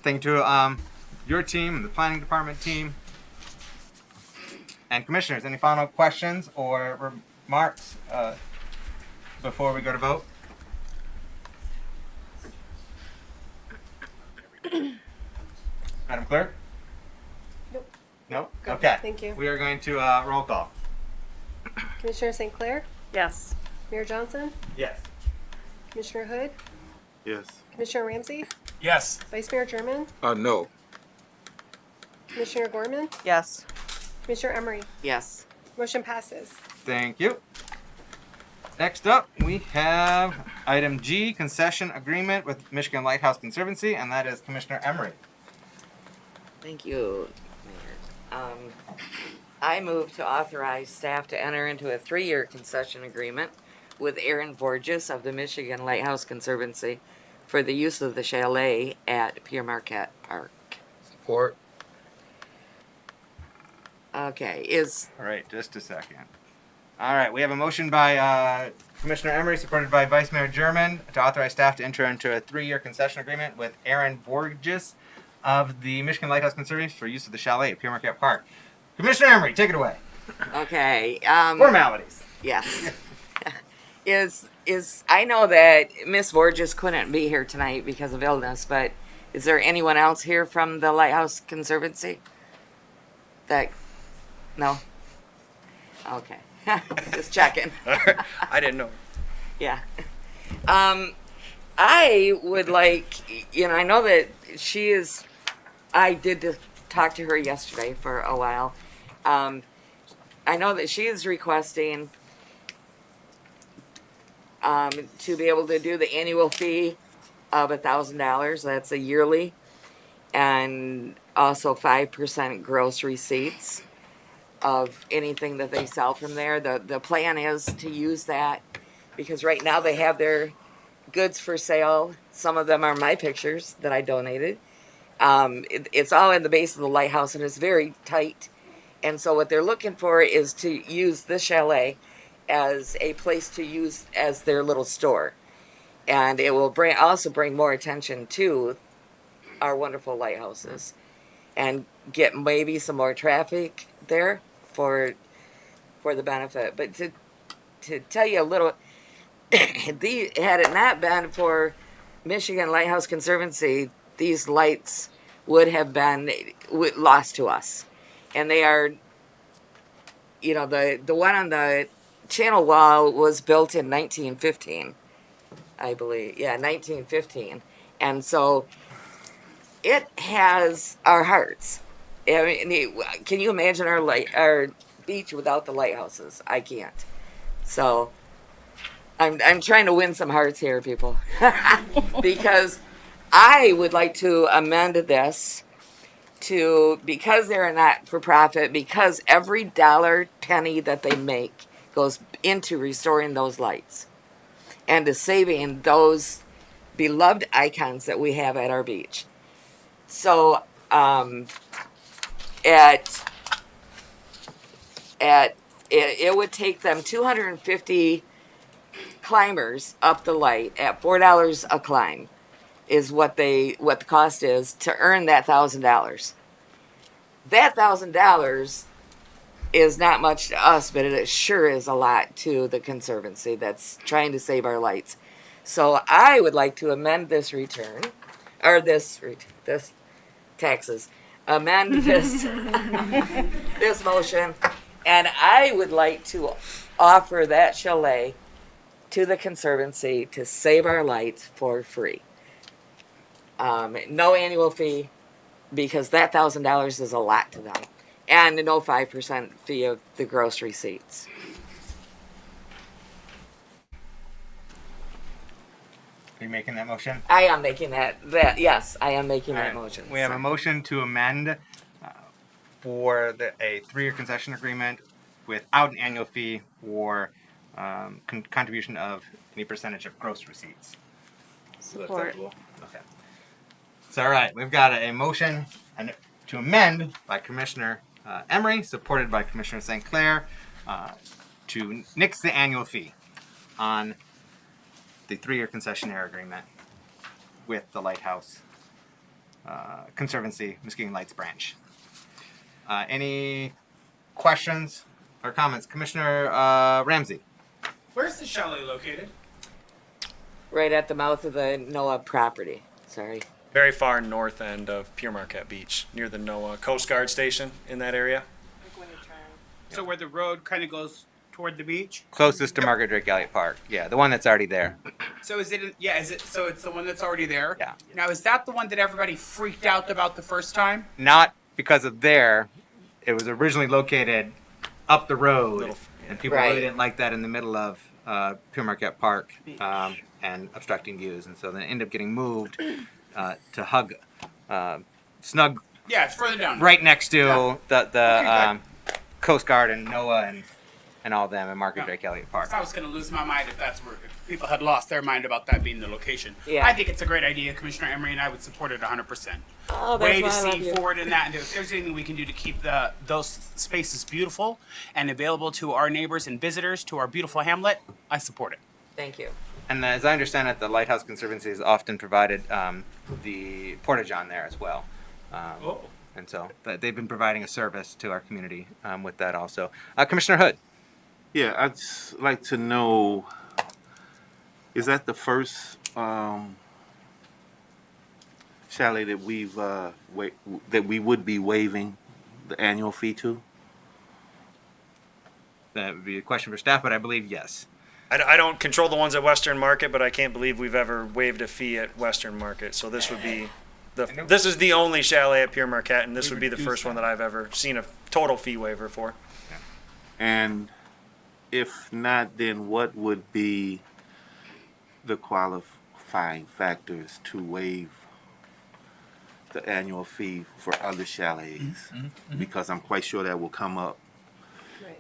Thank you to your team and the planning department team. And commissioners, any final questions or remarks before we go to vote? Madam Clerk? Nope. No? Good. Okay. Thank you. We are going to roll call. Commissioner St. Clair? Yes. Mayor Johnson? Yes. Commissioner Hood? Yes. Commissioner Ramsey? Yes. Vice Mayor German? No. Commissioner Gorman? Yes. Commissioner Emery? Yes. Motion passes. Thank you. Next up, we have item G, concession agreement with Michigan Lighthouse Conservancy, and that is Commissioner Emery. Thank you, Mayor. I move to authorize staff to enter into a 3-year concession agreement with Aaron Borges of the Michigan Lighthouse Conservancy for the use of the chalet at Pierre Marquette Park. Support. Okay, All right, just a second. All right, we have a motion by Commissioner Emery, supported by Vice Mayor German, to authorize staff to enter into a 3-year concession agreement with Aaron Borges of the Michigan Lighthouse Conservancy for use of the chalet at Pierre Marquette Park. Commissioner Emery, take it away. Okay. Formalities. Yes. I know that Miss Borges couldn't be here tonight because of illness, but is there anyone else here from the Lighthouse Conservancy? No? Okay. Just checking. I didn't know. Yeah. I would like, I know that I did talk to her yesterday for a while. I know that she is requesting to be able to do the annual fee of $1,000. That's a yearly, and also 5% gross receipts of anything that they sell from there. The plan is to use that because right now they have their goods for sale. Some of them are my pictures that I donated. It's all in the base of the lighthouse, and it's very tight And so what they're looking for is to use the chalet as a place to use as their little store. And it will also bring more attention to our wonderful lighthouses and get maybe some more traffic there for the benefit. But to tell you a little, had it not been for Michigan Lighthouse Conservancy, these lights would have been lost to us. And they are, the one on the channel wall was built in 1915, I believe. Yeah, 1915. And so it has our hearts. I mean, can you imagine our beach without the lighthouses? I can't. So I'm trying to win some hearts here, people, because I would like to amend this to, because they're a not-for-profit, because every dollar penny that they make goes into restoring those lights and to saving those beloved icons that we have at our beach. So it would take them 250 climbers up the light at $4 a climb is what the cost is to earn that $1,000. That $1,000 is not much to us, but it sure is a lot to the Conservancy that's trying to save our lights. So I would like to amend this return, or this taxes, amend this this motion, and I would like to offer that chalet to the Conservancy to save our lights for free. No annual fee, because that $1,000 is a lot to them, and no 5% fee of the gross receipts. Are you making that motion? I am making that. Yes, I am making that motion. We have a motion to amend for a 3-year concession agreement without an annual fee for contribution of any percentage of gross receipts. Support. Okay. So, all right, we've got a motion to amend by Commissioner Emery, supported by Commissioner St. Clair, to nix the annual fee on the 3-year concessionaire agreement with the Lighthouse Conservancy Muskegon Lights branch. Any questions or comments? Commissioner Ramsey. Where's the chalet located? Right at the mouth of the NOAA property. Sorry. Very far north end of Pure Marquette Beach, near the NOAA Coast Guard station in that area. So where the road kind of goes toward the beach? Closest to Margaret Drake Elliott Park. Yeah, the one that's already there. So is it? Yeah, is it? So it's the one that's already there. Yeah. Now is that the one that everybody freaked out about the first time? Not because of there. It was originally located up the road, and people really didn't like that in the middle of Pure Marquette Park and obstructing views, and so then it ended up getting moved to hug, snug. Yeah, it's further down. Right next to the Coast Guard and NOAA and all them in Margaret Drake Elliott Park. I was going to lose my mind if people had lost their mind about that being the location. Yeah. I think it's a great idea, Commissioner Emery, and I would support it 100%. Oh, that's Way to why I love see you. forward in that, and if there's anything we can do to keep those spaces beautiful and available to our neighbors and visitors to our beautiful hamlet, I support it. Thank you. And as I understand it, the Lighthouse Conservancy has often provided the porta-john there as well. And so they've been providing a service to our community with that also. Commissioner Hood. Yeah, I'd just like to know, is that the first chalet that we would be waiving the annual fee to? That would be a question for staff, but I believe yes. I don't control the ones at Western Market, but I can't believe we've ever waived a fee at Western Market. So this would be this is the only chalet at Pure Marquette, and this would be the first one that I've ever seen a total fee waiver for. And if not, then what would be the qualifying factors to waive the annual fee for other chalets? Because I'm quite sure that will come up,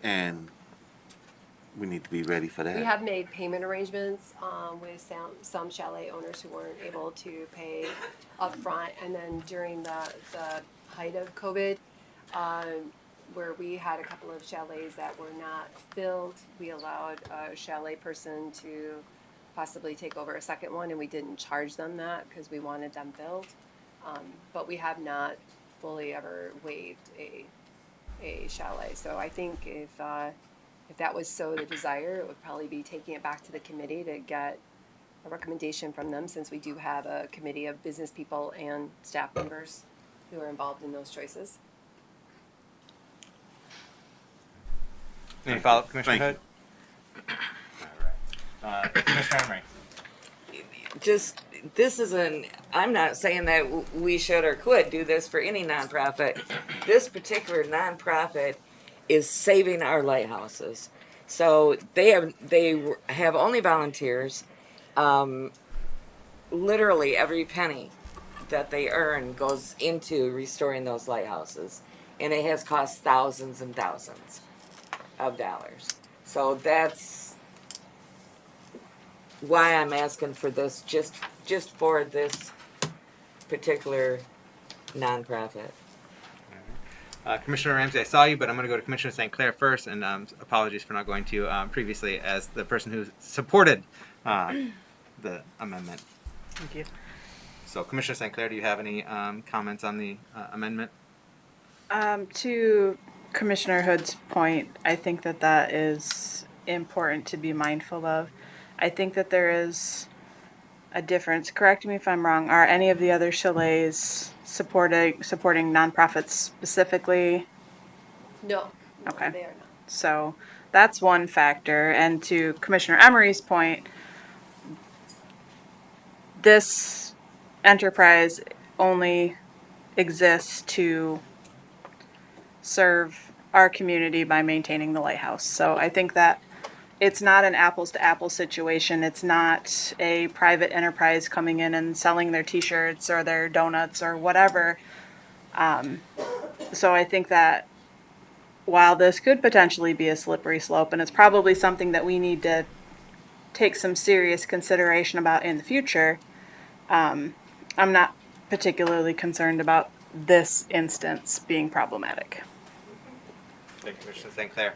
and we need to be ready for that. We have made payment arrangements with some chalet owners who weren't able to pay upfront, and then during the height of COVID, where we had a couple of chalets that were not filled, we allowed a chalet person to possibly take over a second one, and we didn't charge them that because we wanted them filled. But we have not fully ever waived a chalet. So I think if that was so the desire, it would probably be taking it back to the committee to get a recommendation from them, since we do have a committee of business people and staff members who are involved in those choices. Any follow-up, Commissioner Thank Hood? All right. Commissioner Emery. Just, this isn't, I'm not saying that we should or could do this for any nonprofit. This particular nonprofit is saving our lighthouses. So they have only volunteers. Literally every penny that they earn goes into restoring those lighthouses. And it has cost thousands and thousands of dollars. So that's why I'm asking for this, just for this particular nonprofit. Commissioner Ramsey, I saw you, but I'm going to go to Commissioner St. Clair first, and apologies for not going to you previously as the person who supported the amendment. Thank you. So, Commissioner St. Clair, do you have any comments on the amendment? To Commissioner Hood's point, I think that is important to be mindful of. I think that there is a difference. Correct me if I'm wrong. Are any of the other chalets supporting nonprofits specifically? No, Okay. they are not. So that's one factor. And to Commissioner Emery's point, this enterprise only exists to serve our community by maintaining the lighthouse. So I think that it's not an apples to apples situation. It's not a private enterprise coming in and selling their t-shirts or their donuts or whatever. So I think that while this could potentially be a slippery slope, and it's probably something that we need to take some serious consideration about in the future, I'm not particularly concerned about this instance being problematic. Thank you, Commissioner St. Clair.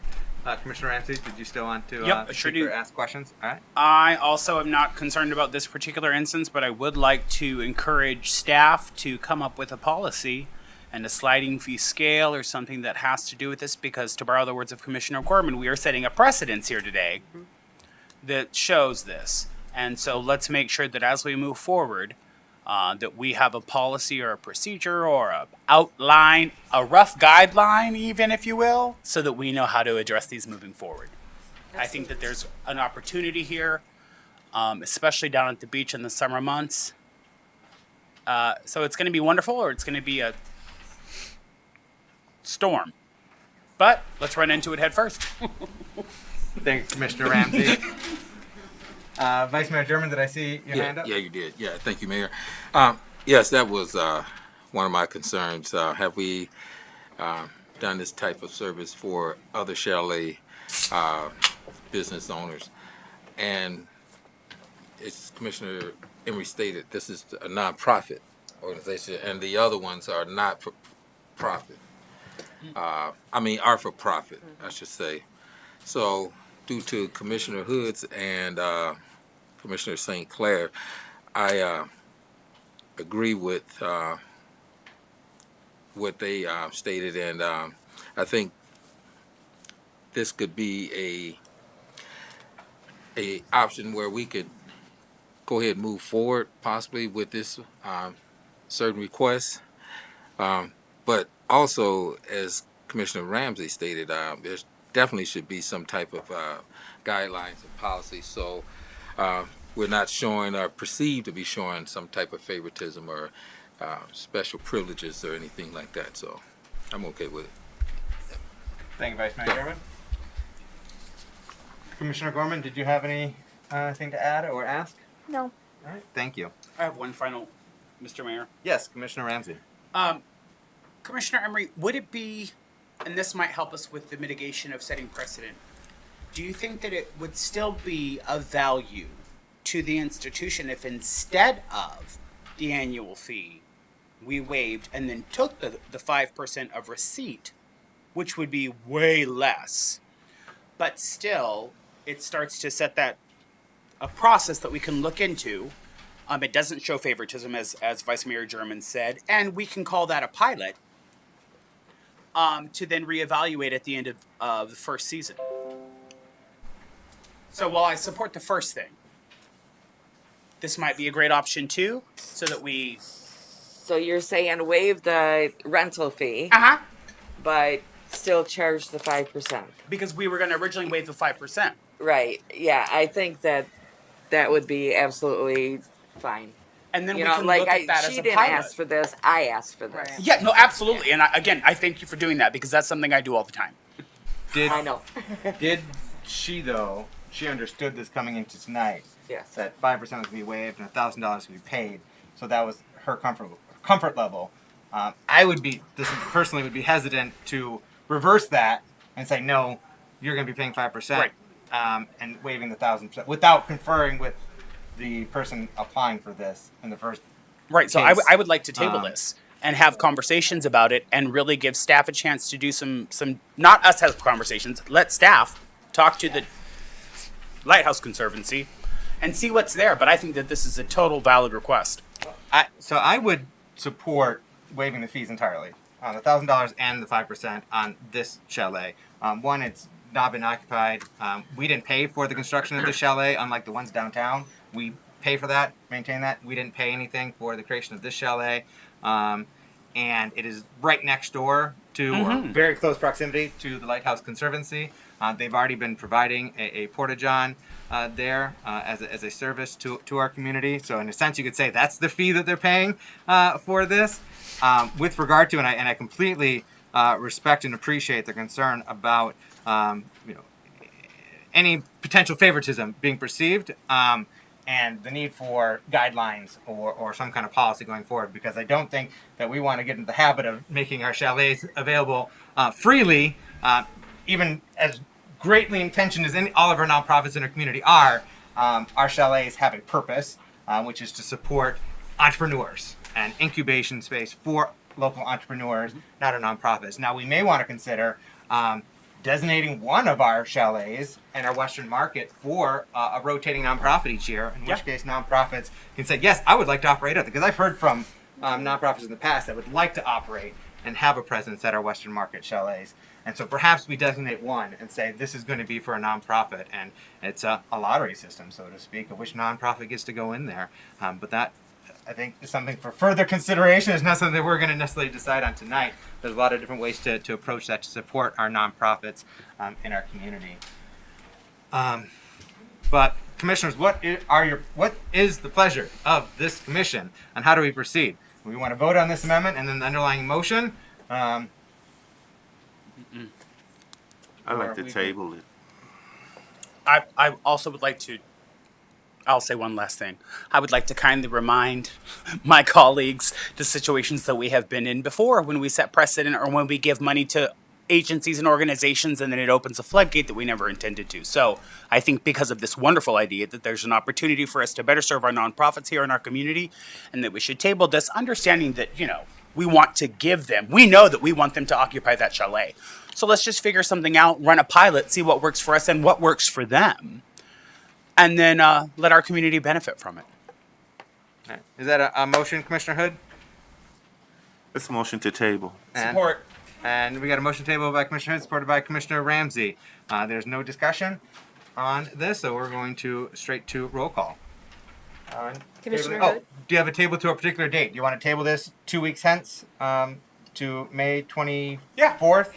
Commissioner Ramsey, did you still want to Yep, I sure speak or do. ask questions? All right. I also am not concerned about this particular instance, but I would like to encourage staff to come up with a policy and a sliding fee scale or something that has to do with this, because, to borrow the words of Commissioner Gorman, we are setting a precedence here today that shows this. And so let's make sure that as we move forward, that we have a policy or a procedure or a outline, a rough guideline even, if you will, so that we know how to address these moving forward. I think that there's an opportunity here, especially down at the beach in the summer months. So it's going to be wonderful, or it's going to be a storm. But let's run into it head first. Thank you, Commissioner Ramsey. Vice Mayor German, did I see your hand up? Yeah, you did. Yeah, thank you, Mayor. Yes, that was one of my concerns. Have we done this type of service for other chalet business owners? And it's Commissioner Emery stated, this is a nonprofit organization, and the other ones are not for profit. Are for profit, I should say. So, due to Commissioner Hood's and Commissioner St. Clair, I agree with what they stated, and I think this could be a option where we could go ahead and move forward, possibly with this certain request. But also, as Commissioner Ramsey stated, there's definitely should be some type of guidelines and policy, so we're not showing or perceived to be showing some type of favoritism or special privileges or anything like that. So I'm okay with it. Thank you, Vice Mayor German. Commissioner Gorman, did you have anything to add or ask? No. All right, thank you. I have one final, Mr. Mayor. Yes, Commissioner Ramsey. Commissioner Emery, would it be, and this might help us with the mitigation of setting precedent, do you think that it would still be of value to the institution if instead of the annual fee, we waived and then took the 5% of receipt which would be way less. But still, it starts to set that a process that we can look into. It doesn't show favoritism, as Vice Mayor German said, and we can call that a pilot to then reevaluate at the end of the first season. So while I support the first thing, this might be a great option too, so that we... So you're saying waive the rental fee, but still charge the 5%. Because we were going to originally waive the 5%. Right. Yeah, I think that would be absolutely fine. And then you we know, can like look at that as she a didn't pilot. ask for this. I asked for this. Yeah, no, absolutely. And I thank you for doing that, because that's something I do all the time. I know. Did she, though, she understood this coming into tonight? Yes. That 5% was going to be waived and $1,000 would be paid. So that was her comfort level. I would be, personally, would be hesitant to reverse that and say, no, you're going to be paying 5%. Right. And waiving the 1,000% without conferring with the person applying for this in the first Right. So case. I would like to table this and have conversations about it and really give staff a chance to do some not us have conversations. Let staff talk to the Lighthouse Conservancy and see what's there. But I think that this is a total valid request. So I would support waiving the fees entirely on the $1,000 and the 5% on this chalet. One, it's not been occupied. We didn't pay for the construction of the chalet, unlike the ones downtown. We pay for that, maintain that. We didn't pay anything for the creation of this chalet. And it is right next door to, or very close proximity to the Lighthouse Conservancy. They've already been providing a porta-john there as a service to our community. So in a sense, you could say that's the fee that they're paying for this. With regard to, and I completely respect and appreciate the concern about any potential favoritism being perceived, and the need for guidelines or some kind of policy going forward, because I don't think that we want to get into the habit of making our chalets available freely, even as greatly intentioned as all of our nonprofits in our community are. Our chalets have a purpose, which is to support entrepreneurs and incubation space for local entrepreneurs, not our nonprofits. Now, we may want to consider designating one of our chalets in our Western market for a rotating nonprofit each year, in which case nonprofits can say, yes, I would like to operate at it. Because I've heard from nonprofits in the past that would like to operate and have a presence at our Western market chalets. And so perhaps we designate one and say this is going to be for a nonprofit, and it's a lottery system, so to speak, of which nonprofit gets to go in there. But that, I think, is something for further consideration. It's not something that we're going to necessarily decide on tonight. There's a lot of different ways to approach that to support our nonprofits in our community. But commissioners, what is the pleasure of this commission, and how do we proceed? We want to vote on this amendment and then the underlying motion. I'd like to table it. I also would like to, I'll say one last thing. I would like to kindly remind my colleagues the situations that we have been in before when we set precedent or when we give money to agencies and organizations and then it opens a floodgate that we never intended to. So I think because of this wonderful idea that there's an opportunity for us to better serve our nonprofits here in our community and that we should table this, understanding that, we want to give them, we know that we want them to occupy that chalet. So let's just figure something out, run a pilot, see what works for us and what works for them. And then let our community benefit from it. Right. Is that a motion, Commissioner Hood? It's a motion to table. Support. And we got a motion table by Commissioner Hood, supported by Commissioner Ramsey. There's no discussion on this, so we're going to straight to roll call. Commissioner Oh, Hood? do you have a table to a particular date? Do you want to table this 2 weeks hence to May 24th?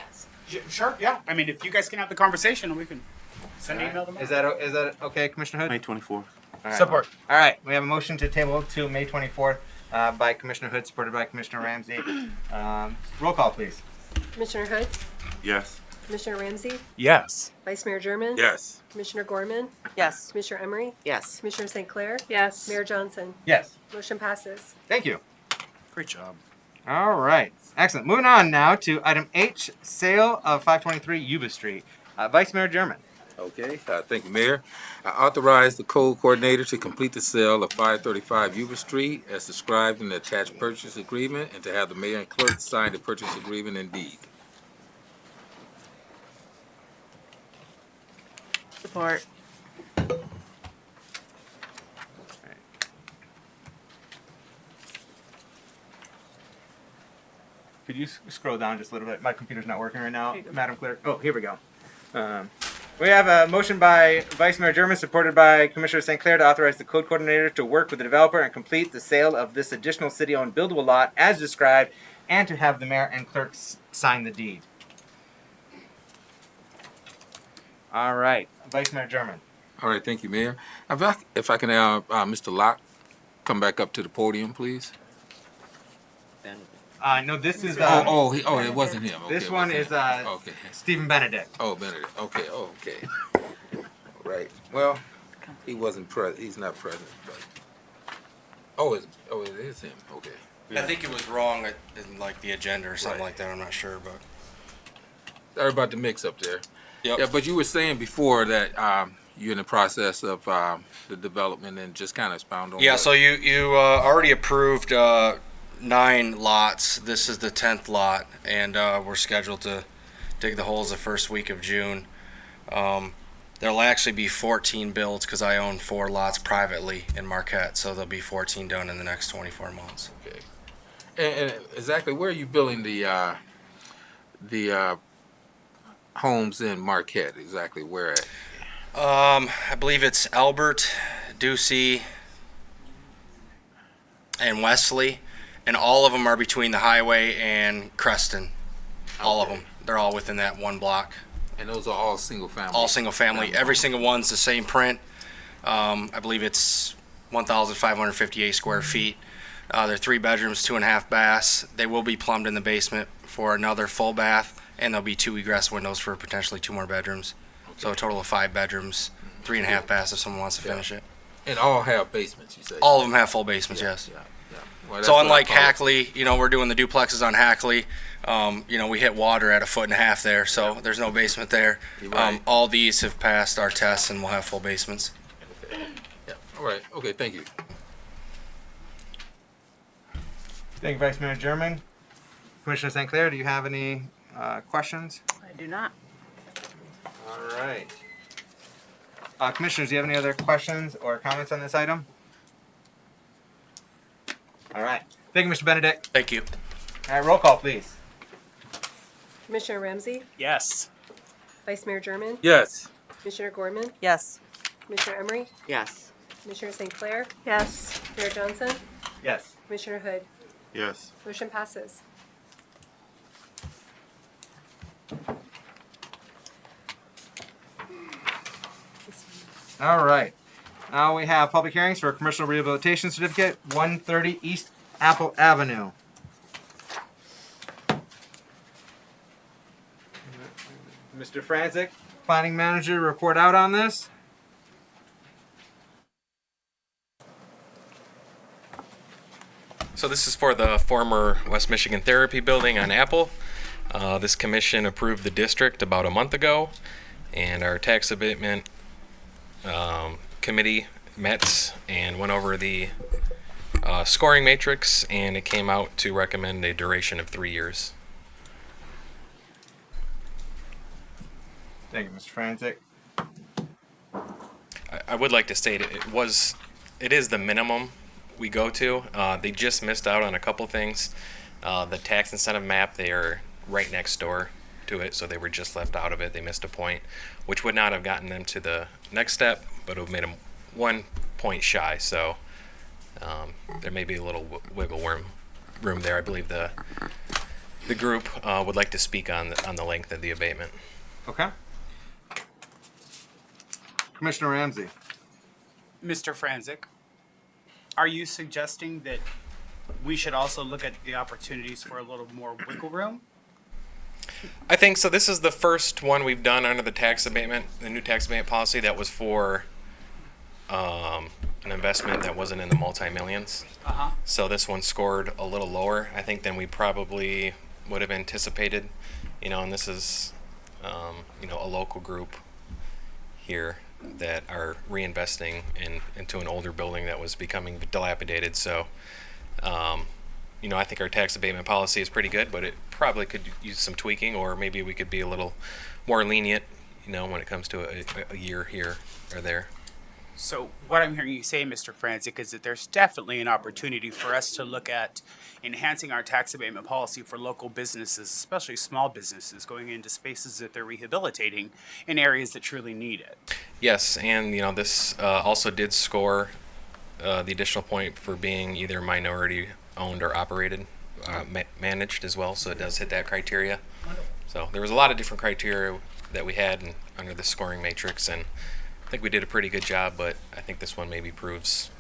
Sure, yeah. I mean, if you guys can have the conversation, we can send an email tomorrow. Is that okay, Commissioner Hood? May 24th. All right. Support. All right, we have a motion to table to May 24th by Commissioner Hood, supported by Commissioner Ramsey. Roll call, please. Commissioner Hood? Yes. Commissioner Ramsey? Yes. Vice Mayor German? Yes. Commissioner Gorman? Yes. Commissioner Emery? Yes. Commissioner St. Clair? Yes. Mayor Johnson? Yes. Motion passes. Thank you. Great job. All right. Excellent. Moving on now to item H, sale of 523 Yuba Street. Vice Mayor German. Okay, thank you, Mayor. I authorize the code coordinator to complete the sale of 535 Yuba Street as described in the attached purchase agreement and to have the mayor and clerk sign the purchase agreement in deed. Support. Could you scroll down just a little bit? My computer's not working right now, Here you go. Madam Clerk. Oh, here we go. We have a motion by Vice Mayor German, supported by Commissioner St. Clair, to authorize the code coordinator to work with the developer and complete the sale of this additional city-owned buildable lot as described, and to have the mayor and clerk sign the deed. All right, Vice Mayor German. All right, thank you, Mayor. If I can have Mr. Locke come back up to the podium, please. No, this is. It wasn't him. Okay, This it one wasn't is him. Okay. Stephen Benedict. Oh, Benedict. Okay. Right. Well, he wasn't present. He's not present. But it is him. Okay. I think it was wrong in like the agenda or something like that. I'm not sure, but Sorry about the mix up there. Yep. Yeah, but you were saying before that you're in the process of the development, and just kind of expound on. yeah. that. So you already approved 9 lots. This is the 10th lot, and we're scheduled to dig the holes the first week of June. There'll actually be 14 builds because I own 4 lots privately in Marquette, so there'll be 14 done in the next 24 months. Okay. And exactly where are you building the homes in Marquette? Exactly where at? I believe it's Albert, Ducey, and Wesley, and all of them are between the highway and Creston. All of them. They're all within that one block. And those are all single family. All single family. Every single one's the same print. I believe it's 1,558 square feet. They're 3 bedrooms, 2.5 baths. They will be plumbed in the basement for another full bath, and there'll be 2 egress windows for potentially 2 more bedrooms. So a total of 5 bedrooms, 3.5 baths if someone wants to finish it. And all have basements, you say? All of them have full basements, yes. Well, So unlike Hackley, we're doing the duplexes on Hackley. We hit water at 1.5 feet there, so there's no basement there. Right. All these have passed our tests and will have full basements. Yeah. All right. Okay. Thank you. Thank you, Vice Mayor German. Commissioner St. Clair, do you have any questions? I do not. All right. Commissioners, do you have any other questions or comments on this item? All right. Thank you, Mr. Benedict. Thank you. All right, roll call, please. Commissioner Ramsey, Yes. Vice Mayor German, Yes. Commissioner Gorman, Yes. Commissioner Emery, Yes. Commissioner St. Clair, Yes. Mayor Johnson, Yes. Commissioner Hood. Yes. Motion passes. All right. Now we have public hearings for commercial rehabilitation certificate, 130 East Apple Avenue. Mr. Franzik, planning manager, report out on this. So this is for the former West Michigan Therapy Building on Apple. This commission approved the district about a month ago, and our tax abatement committee met and went over the scoring matrix, and it came out to recommend a duration of 3 years. Thank you, Mr. Franzik. I would like to state it is the minimum we go to. They just missed out on a couple things. The tax incentive map, they are right next door to it, so they were just left out of it. They missed a point, which would not have gotten them to the next step, but it would have made them 1 point shy. So there may be a little wiggle room there. I believe the group would like to speak on the length of the abatement. Okay. Commissioner Ramsey. Mr. Franzik, are you suggesting that we should also look at the opportunities for a little more wiggle room? I think so. This is the first one we've done under the tax abatement, the new tax abatement policy that was for an investment that wasn't in the multi-millions. Uh-huh. So this one scored a little lower, I think, than we probably would have anticipated. And this is, a local group here that are reinvesting into an older building that was becoming dilapidated. So, I think our tax abatement policy is pretty good, but it probably could use some tweaking, or maybe we could be a little more lenient, when it comes to a year here or there. So what I'm hearing you say, Mr. Franzik, is that there's definitely an opportunity for us to look at enhancing our tax abatement policy for local businesses, especially small businesses, going into spaces that they're rehabilitating in areas that truly need it. Yes, and this also did score the additional point for being either minority owned or operated, managed as well. So it does hit that criteria. So there was a lot of different criteria that we had under the scoring matrix, and I think we did a pretty good job. But I think this one maybe proves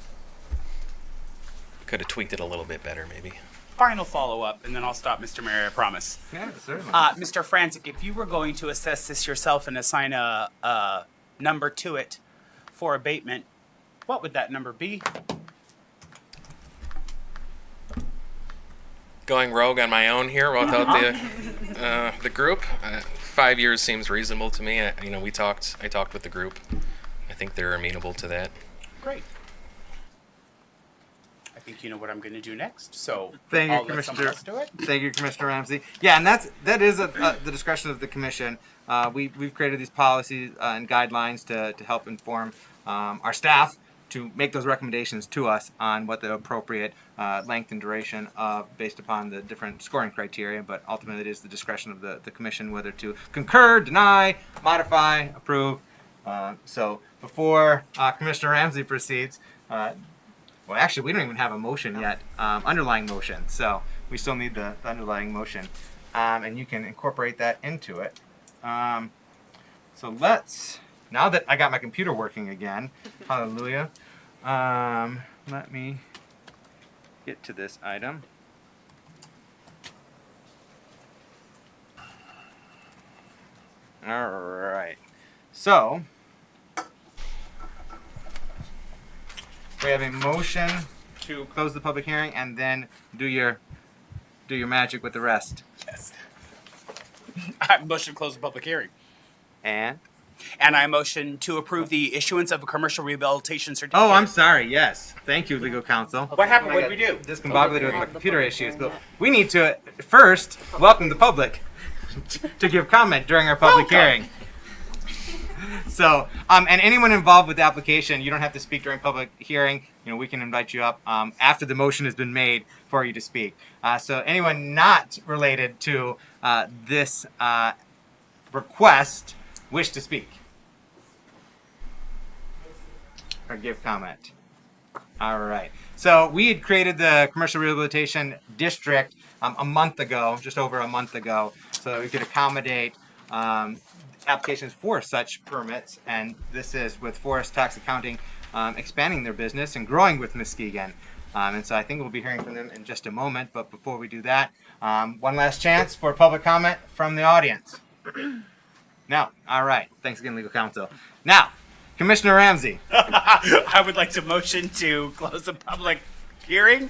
could have tweaked it a little bit better, maybe. Final follow-up, and then I'll stop, Mr. Mayor, I promise. Yeah, certainly. Mr. Franzik, if you were going to assess this yourself and assign a number to it for abatement, what would that number be? Going rogue on my own here without the group, 5 years seems reasonable to me. I talked with the group. I think they're amenable to that. Great. I think you know what I'm going to do next, so Thank you, I'll let someone else do it. Thank you, Commissioner Ramsey. Yeah, and that is the discretion of the commission. We've created these policies and guidelines to help inform our staff to make those recommendations to us on what the appropriate length and duration based upon the different scoring criteria. But ultimately, it is the discretion of the commission whether to concur, deny, modify, approve. So before Commissioner Ramsey proceeds, well, actually, we don't even have a motion yet, underlying motion. So we still need the underlying motion, and you can incorporate that into it. So let's. Now that I got my computer working again, hallelujah, let me get to this item. All right. So, we have a motion to close the public hearing and then do your magic with the rest. Yes. I motion to close the public hearing. And I motion to approve the issuance of a commercial rehabilitation certificate. oh, I'm sorry. Yes, thank you, legal counsel. What happened? What did we do? Discombobulated with my computer issues, but we need to first welcome the public to give comment during our public hearing. So, and anyone involved with the application, you don't have to speak during public hearing. We can invite you up after the motion has been made for you to speak. So, anyone not related to this request wish to speak or give comment. All right. So we had created the commercial rehabilitation district a month ago, just over a month ago, so that we could accommodate applications for such permits. And this is with Forest Tax Accounting expanding their business and growing with Muskegon. And so I think we'll be hearing from them in just a moment. But before we do that, one last chance for public comment from the audience. No. All right. Thanks again, legal counsel. Now, Commissioner Ramsey. I would like to motion to close the public hearing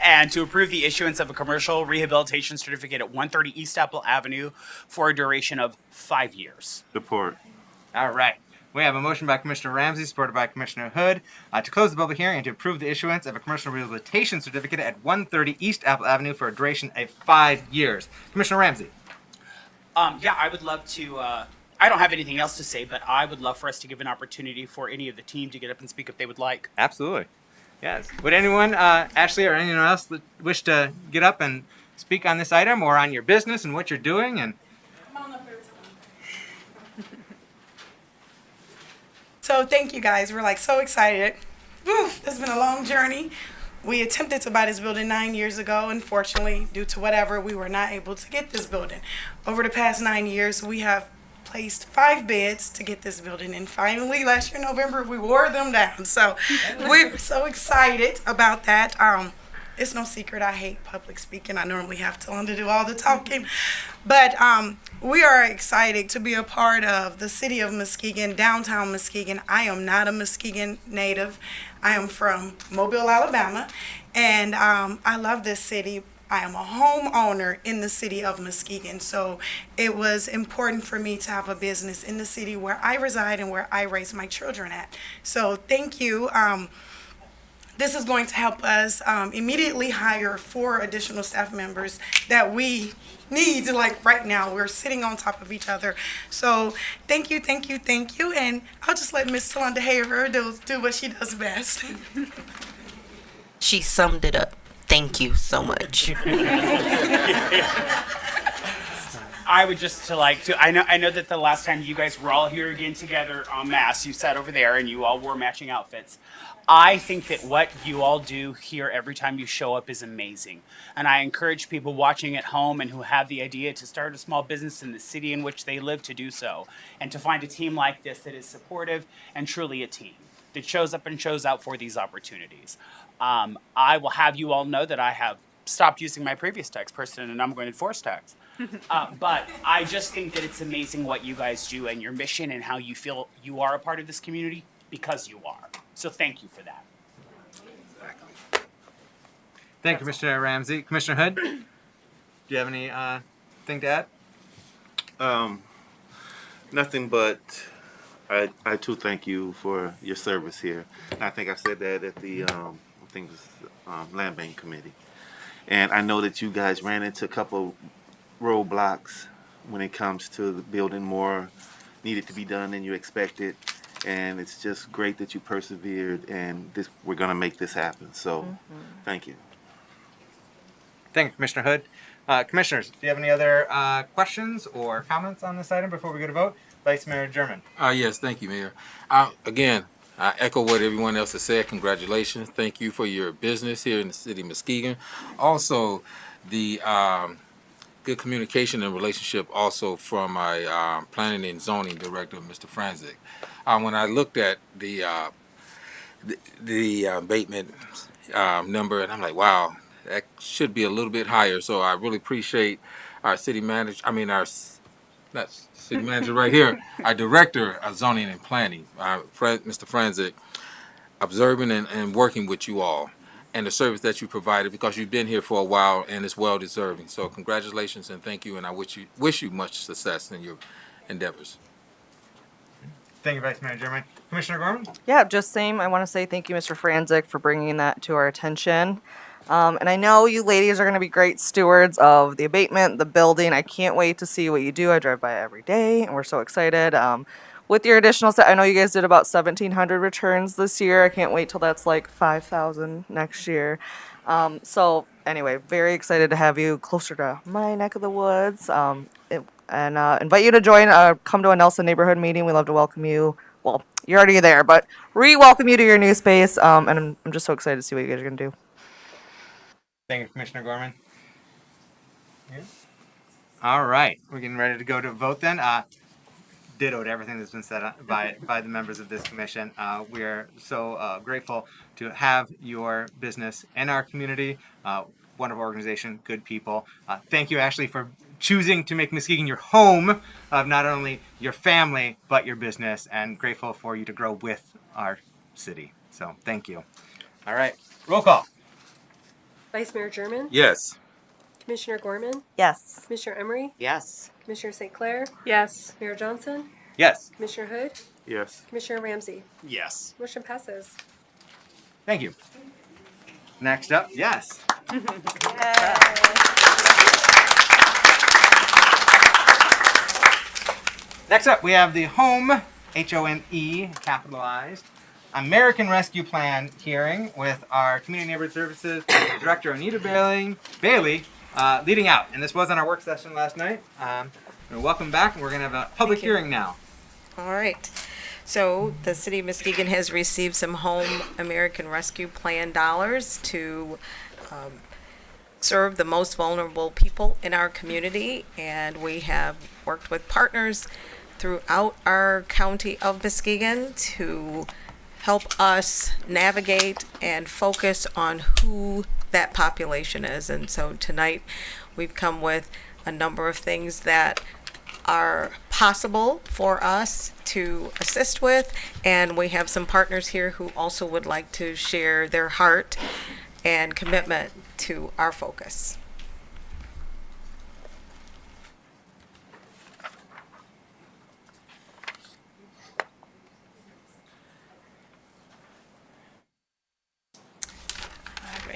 and to approve the issuance of a commercial rehabilitation certificate at 130 East Apple Avenue for a duration of 5 years. Support. All right. We have a motion by Commissioner Ramsey, supported by Commissioner Hood, to close the public hearing and to approve the issuance of a commercial rehabilitation certificate at 130 East Apple Avenue for a duration of 5 years. Commissioner Ramsey. Yeah, I would love to. I don't have anything else to say, but I would love for us to give an opportunity for any of the team to get up and speak if they would like. Absolutely. Yes. Would anyone, Ashley or anyone else, wish to get up and speak on this item or on your business and what you're doing? And So thank you guys. We're so excited. Whew, it's been a long journey. We attempted to buy this building 9 years ago. Unfortunately, due to whatever, we were not able to get this building. Over the past 9 years, we have placed 5 bids to get this building, and finally last year November we wore them down. So we're so excited about that. It's no secret I hate public speaking. I normally have to do all the talking, but we are excited to be a part of the city of Muskegon, downtown Muskegon. I am not a Muskegon native. I am from Mobile, Alabama, and I love this city. I am a homeowner in the city of Muskegon, so it was important for me to have a business in the city where I reside and where I raise my children at. So thank you this is going to help us immediately hire 4 additional staff members that we need to, like, right now. We're sitting on top of each other. So thank you, thank you, thank you. And I'll just let Miss Talonda Haver do what she does best. She summed it up. Thank you so much. I would just like to. I know that the last time you guys were all here again together en masse, you sat over there and you all wore matching outfits. I think that what you all do here every time you show up is amazing. And I encourage people watching at home and who have the idea to start a small business in the city in which they live to do so. And to find a team like this that is supportive and truly a team that shows up and shows out for these opportunities. I will have you all know that I have stopped using my previous text person and I'm going to enforce text. But I just think that it's amazing what you guys do and your mission and how you feel you are a part of this community because you are. So thank you for that. Thank you, Commissioner Ramsey. Commissioner Hood, do you have any thing to add? Nothing but I too thank you for your service here. I think I said that at the I think it was Land Bank Committee. And I know that you guys ran into a couple roadblocks when it comes to building more needed to be done than you expected. And it's just great that you persevered and we're going to make this happen. So thank you. Thank you, Commissioner Hood. Commissioners, do you have any other questions or comments on this item before we go to vote? Vice Mayor German. Yes, thank you, Mayor. Again, I echo what everyone else has said. Congratulations. Thank you for your business here in the city of Muskegon. Also, the good communication and relationship also from my planning and zoning director, Mr. Franzik. When I looked at the abatement number, and I'm like, wow, that should be a little bit higher. So I really appreciate our city manager, not city manager right here, our director of zoning and planning, Mr. Franzik, observing and working with you all and the service that you provided because you've been here for a while and it's well deserving. So congratulations and thank you, and I wish you much success in your endeavors. Thank you, Vice Mayor German. Commissioner Gorman? Yeah, just same. I want to say thank you, Mr. Franzik, for bringing that to our attention. And I know you ladies are going to be great stewards of the abatement, the building. I can't wait to see what you do. I drive by every day, and we're so excited. With your additional set, I know you guys did about 1,700 returns this year. I can't wait till that's like 5,000 next year. So anyway, very excited to have you closer to my neck of the woods. Invite you to join, come to a Nelson neighborhood meeting. We love to welcome you. Well, you're already there, but re-welcome you to your new space. And I'm just so excited to see what you guys are going to do. Thank you, Commissioner Gorman. Yeah. All right, we're getting ready to go to vote then. Ditto to everything that's been said by the members of this commission. We are so grateful to have your business in our community. Wonderful organization, good people. Thank you, Ashley, for choosing to make Muskegon your home of not only your family, but your business, and grateful for you to grow with our city. So thank you. All right, roll call. Vice Mayor German? Yes. Commissioner Gorman? Yes. Commissioner Emery? Yes. Commissioner St. Clair? Yes. Mayor Johnson? Yes. Commissioner Hood? Yes. Commissioner Ramsey? Yes. Motion passes. Thank you. Next up, yes. Next up, we have the HOME, H-O-M-E, capitalized, American Rescue Plan hearing with our Community Neighborhood Services Director, Anita Bailey, leading out. And this was on our work session last night. Welcome back, and we're going to have a public hearing now. All right. So the city of Muskegon has received some Home American Rescue Plan dollars to serve the most vulnerable people in our community, and we have worked with partners throughout our county of Muskegon to help us navigate and focus on who that population is. And so tonight we've come with a number of things that are possible for us to assist with, and we have some partners here who also would like to share their heart and commitment to our focus.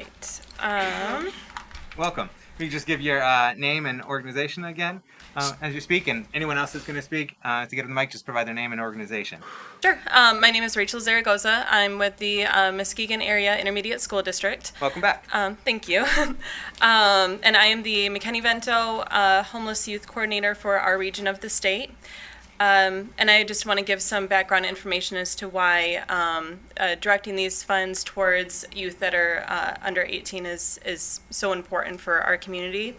right. Welcome. Will you just give your name and organization again as you speak? And anyone else that's going to speak, to get on the mic, just provide their name and organization. Sure. My name is Rachel Zaragoza. I'm with the Muskegon Area Intermediate School District. Welcome back. Thank you. And I am the McKinney-Vento Homeless Youth Coordinator for our region of the state. And I just want to give some background information as to why directing these funds towards youth that are under 18 is so important for our community.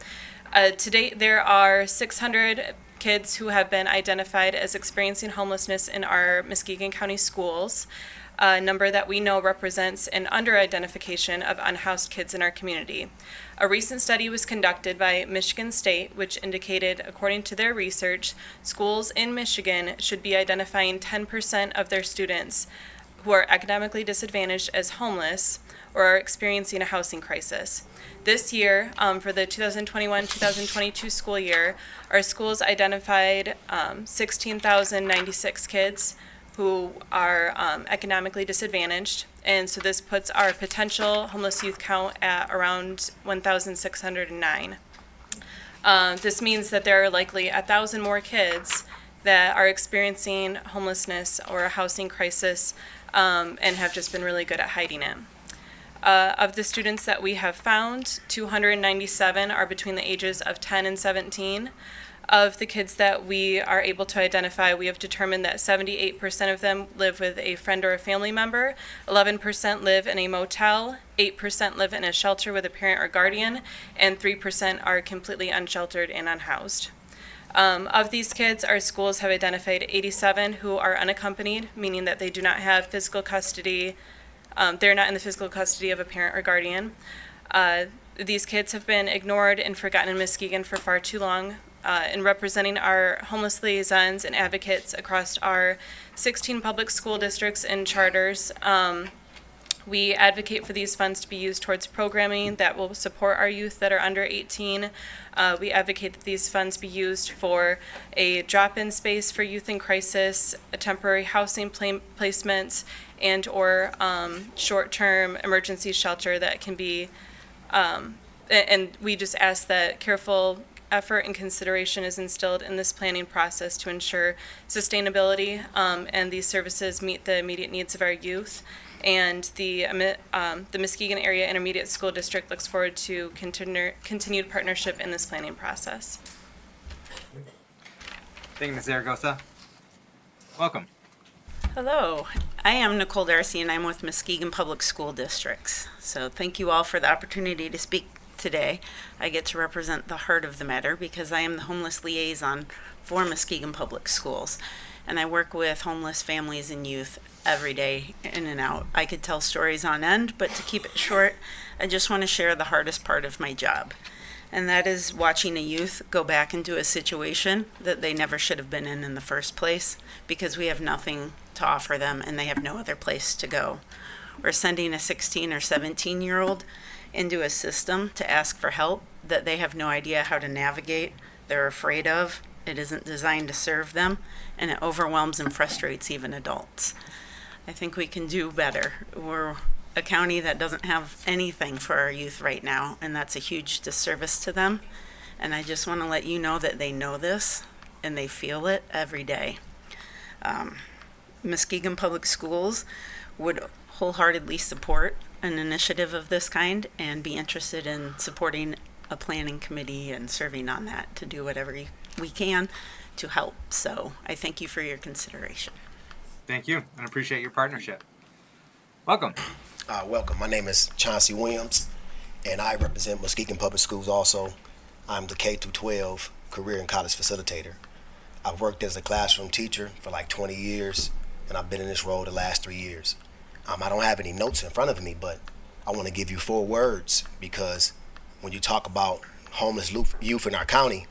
To date, there are 600 kids who have been identified as experiencing homelessness in our Muskegon County schools, a number that we know represents an under-identification of unhoused kids in our community. A recent study was conducted by Michigan State, which indicated, according to their research, schools in Michigan should be identifying 10% of their students who are academically disadvantaged as homeless or are experiencing a housing crisis. This year, for the 2021-2022 school year, our schools identified 16,096 kids who are economically disadvantaged. And so this puts our potential homeless youth count at around 1,609. This means that there are likely 1,000 more kids that are experiencing homelessness or a housing crisis and have just been really good at hiding it. Of the students that we have found, 297 are between the ages of 10 and 17. Of the kids that we are able to identify, we have determined that 78% of them live with a friend or a family member, 11% live in a motel, 8% live in a shelter with a parent or guardian, and 3% are completely unsheltered and unhoused. Of these kids, our schools have identified 87 who are unaccompanied, meaning that they do not have physical custody. They're not in the physical custody of a parent or guardian. These kids have been ignored and forgotten in Muskegon for far too long. In representing our homeless liaisons and advocates across our 16 public school districts and charters, we advocate for these funds to be used towards programming that will support our youth that are under 18. We advocate that these funds be used for a drop-in space for youth in crisis, a temporary housing placements, and or short-term emergency shelter that can be, and we just ask that careful effort and consideration is instilled in this planning process to ensure sustainability, and these services meet the immediate needs of our youth. And the Muskegon Area Intermediate School District looks forward to continued partnership in this planning process. Thank you, Ms. Zaragoza. Welcome. Hello, I am Nicole Darcy and I'm with Muskegon Public School Districts. So thank you all for the opportunity to speak today. I get to represent the heart of the matter because I am the homeless liaison for Muskegon Public Schools. And I work with homeless families and youth every day in and out. I could tell stories on end, but to keep it short, I just want to share the hardest part of my job. And that is watching a youth go back into a situation that they never should have been in the first place because we have nothing to offer them and they have no other place to go. We're sending a 16 or 17-year-old into a system to ask for help that they have no idea how to navigate, they're afraid of, it isn't designed to serve them, and it overwhelms and frustrates even adults. I think we can do better. We're a county that doesn't have anything for our youth right now, and that's a huge disservice to them. And I just want to let you know that they know this and they feel it every day. Muskegon Public Schools would wholeheartedly support an initiative of this kind and be interested in supporting a planning committee and serving on that to do whatever we can to help. So I thank you for your consideration. Thank you, and appreciate your partnership. Welcome. Welcome. My name is Chauncey Williams, and I represent Muskegon Public Schools also. I'm the K-12 career and college facilitator. I've worked as a classroom teacher for like 20 years, and I've been in this role the last 3 years. I don't have any notes in front of me, but I want to give you 4 words because when you talk about homeless youth in our county,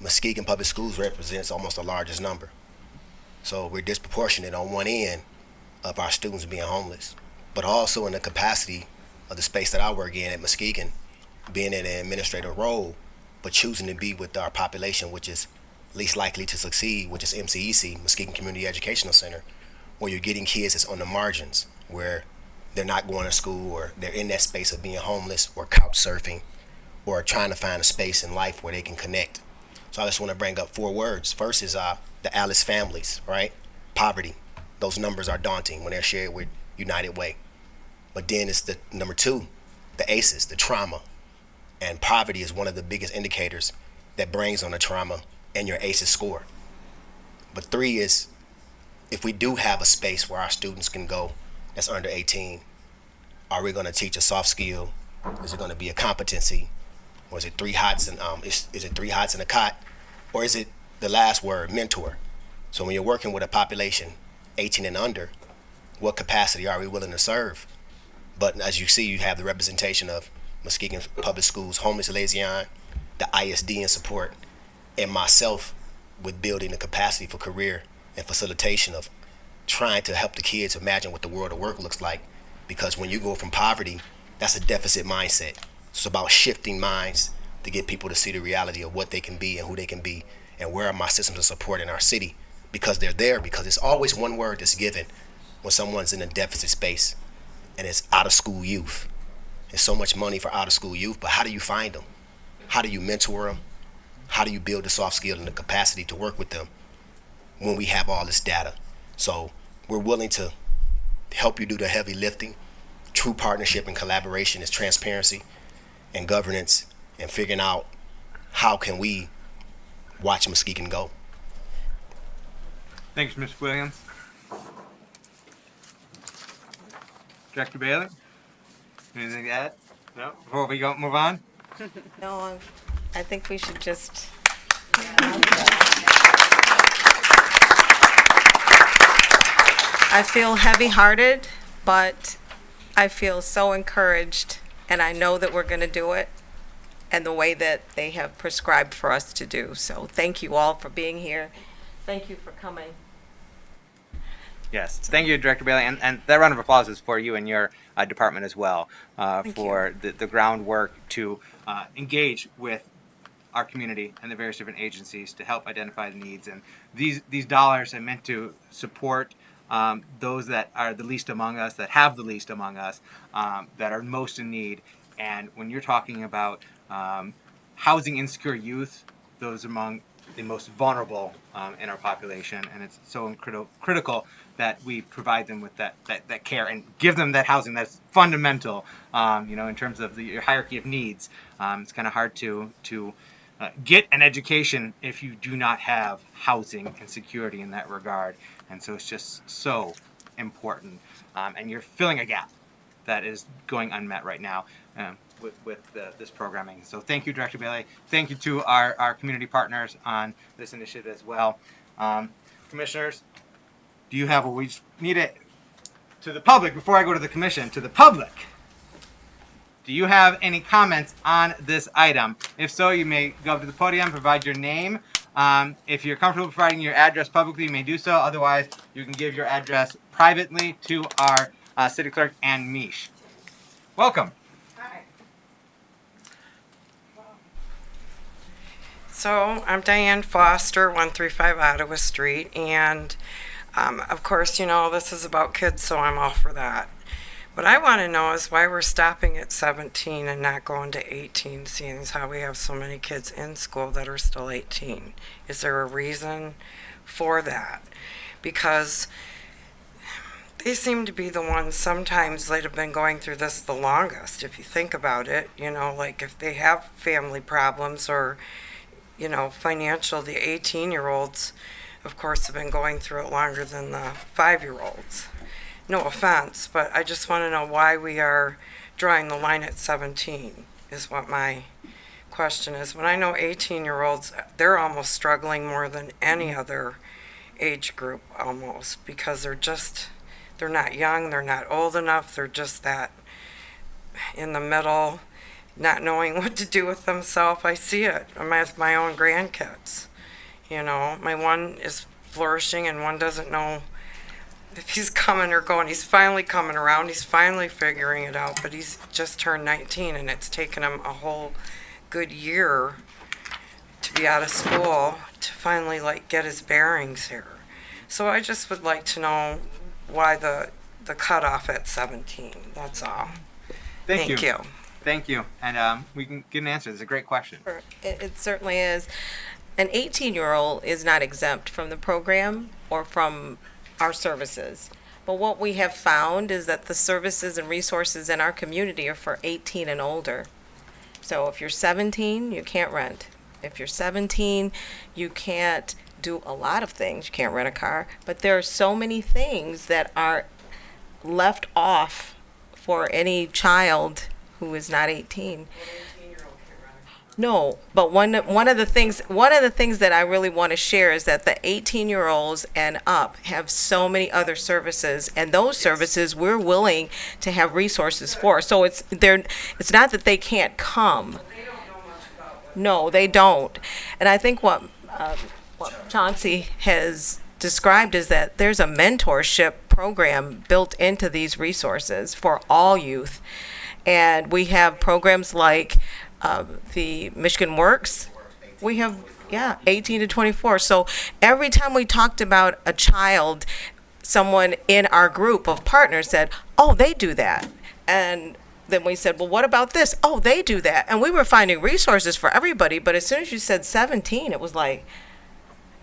Muskegon Public Schools represents almost the largest number. So we're disproportionate on one end of our students being homeless, but also in the capacity of the space that I work in at Muskegon, being in an administrative role, but choosing to be with our population, which is least likely to succeed, which is MCEC, Muskegon Community Educational Center, where you're getting kids that's on the margins, where they're not going to school, or they're in that space of being homeless or couch surfing or trying to find a space in life where they can connect. So I just want to bring up 4 words. First is the Alice families, right? Poverty. Those numbers are daunting when they're shared with United Way. But then it's the number 2, the ACEs, the trauma. And poverty is one of the biggest indicators that brings on the trauma and your ACEs score. But 3 is, if we do have a space where our students can go that's under 18, are we going to teach a soft skill? Is it going to be a competency? Or is it 3 hots and is it 3 hots and a cot? Or is it the last word, mentor? So when you're working with a population 18 and under, what capacity are we willing to serve? But as you see, you have the representation of Muskegon Public Schools Homeless Liaison, the ISD in support, and myself with building the capacity for career and facilitation of trying to help the kids imagine what the world of work looks like. Because when you go from poverty, that's a deficit mindset. It's about shifting minds to get people to see the reality of what they can be and who they can be, and where are my systems of support in our city, because they're there. Because it's always one word that's given when someone's in a deficit space, and it's out of school youth. There's so much money for out of school youth, but how do you find them? How do you mentor them? How do you build the soft skill and the capacity to work with them when we have all this data? So we're willing to help you do the heavy lifting. True partnership and collaboration is transparency and governance, and figuring out how can we watch Muskegon go. Thanks, Ms. Williams. Director Bailey, anything to add? No? Before we move on? No, I think we should just. I feel heavy-hearted, but I feel so encouraged, and I know that we're going to do it and the way that they have prescribed for us to do. So thank you all for being here. Thank you for coming. Yes, thank you, Director Bailey, and that round of applause is for you and your department as well, for the groundwork to engage with our community and the various different agencies to help identify the needs. And these dollars are meant to support those that are the least among us, that have the least among us, that are most in need. And when you're talking about housing insecure youth, those among the most vulnerable in our population, and it's so critical that we provide them with that care and give them that housing that's fundamental. In terms of the hierarchy of needs, it's kind of hard to get an education if you do not have housing and security in that regard. And so it's just so important, and you're filling a gap that is going unmet right now with this programming. So thank you, Director Bailey. Thank you to our community partners on this initiative as well. Commissioners, do you have what we need it to the public before I go to the commission? To the public, do you have any comments on this item? If so, you may go up to the podium, provide your name. If you're comfortable providing your address publicly, you may do so. Otherwise, you can give your address privately to our city clerk, Ann Misch. Welcome. So I'm Diane Foster, 135 Ottawa Street, and of course, this is about kids, so I'm all for that. What I want to know is why we're stopping at 17 and not going to 18, seeing as how we have so many kids in school that are still 18. Is there a reason for that? Because they seem to be the ones sometimes that have been going through this the longest, if you think about it. Like if they have family problems or financial, the 18-year-olds, of course, have been going through it longer than the 5-year-olds. No offense, but I just want to know why we are drawing the line at 17 is what my question is. When I know 18-year-olds, they're almost struggling more than any other age group almost, because they're not young, they're not old enough, they're just that in the middle, not knowing what to do with themselves. I see it. I'm with my own grandkids. My one is flourishing and one doesn't know if he's coming or going. He's finally coming around. He's finally figuring it out, but he's just turned 19 and it's taken him a whole good year to be out of school to finally get his bearings here. So I just would like to know why the the cutoff at 17. That's all. Thank you. Thank you. And we can get an answer. It's a great question. It certainly is. An 18-year-old is not exempt from the program or from our services. But what we have found is that the services and resources in our community are for 18 and older. So if you're 17, you can't rent. If you're 17, you can't do a lot of things. You can't rent a car. But there are so many things that are left off for any child who is not 18. No, but one of the things that I really want to share is that the 18-year-olds and up have so many other services, and those services we're willing to have resources for. So it's not that they can't come. No, they don't. And I think what Chauncey has described is that there's a mentorship program built into these resources for all youth. And we have programs like the Michigan Works. We have, 18 to 24. So every time we talked about a child, someone in our group of partners said, oh, they do that. And then we said, well, what about this? Oh, they do that. And we were finding resources for everybody. But as soon as you said 17, it was like,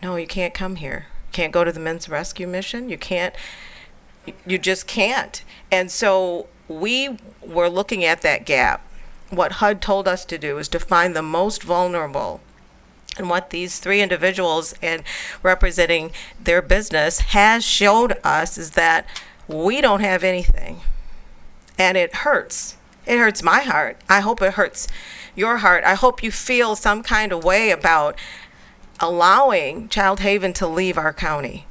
no, you can't come here. You can't go to the men's rescue mission. You just can't. And so we were looking at that gap. What HUD told us to do is to find the most vulnerable. And what these three individuals and representing their business has showed us is that we don't have anything. And it hurts. It hurts my heart. I hope it hurts your heart. I hope you feel some kind of way about allowing Child Haven to leave our county,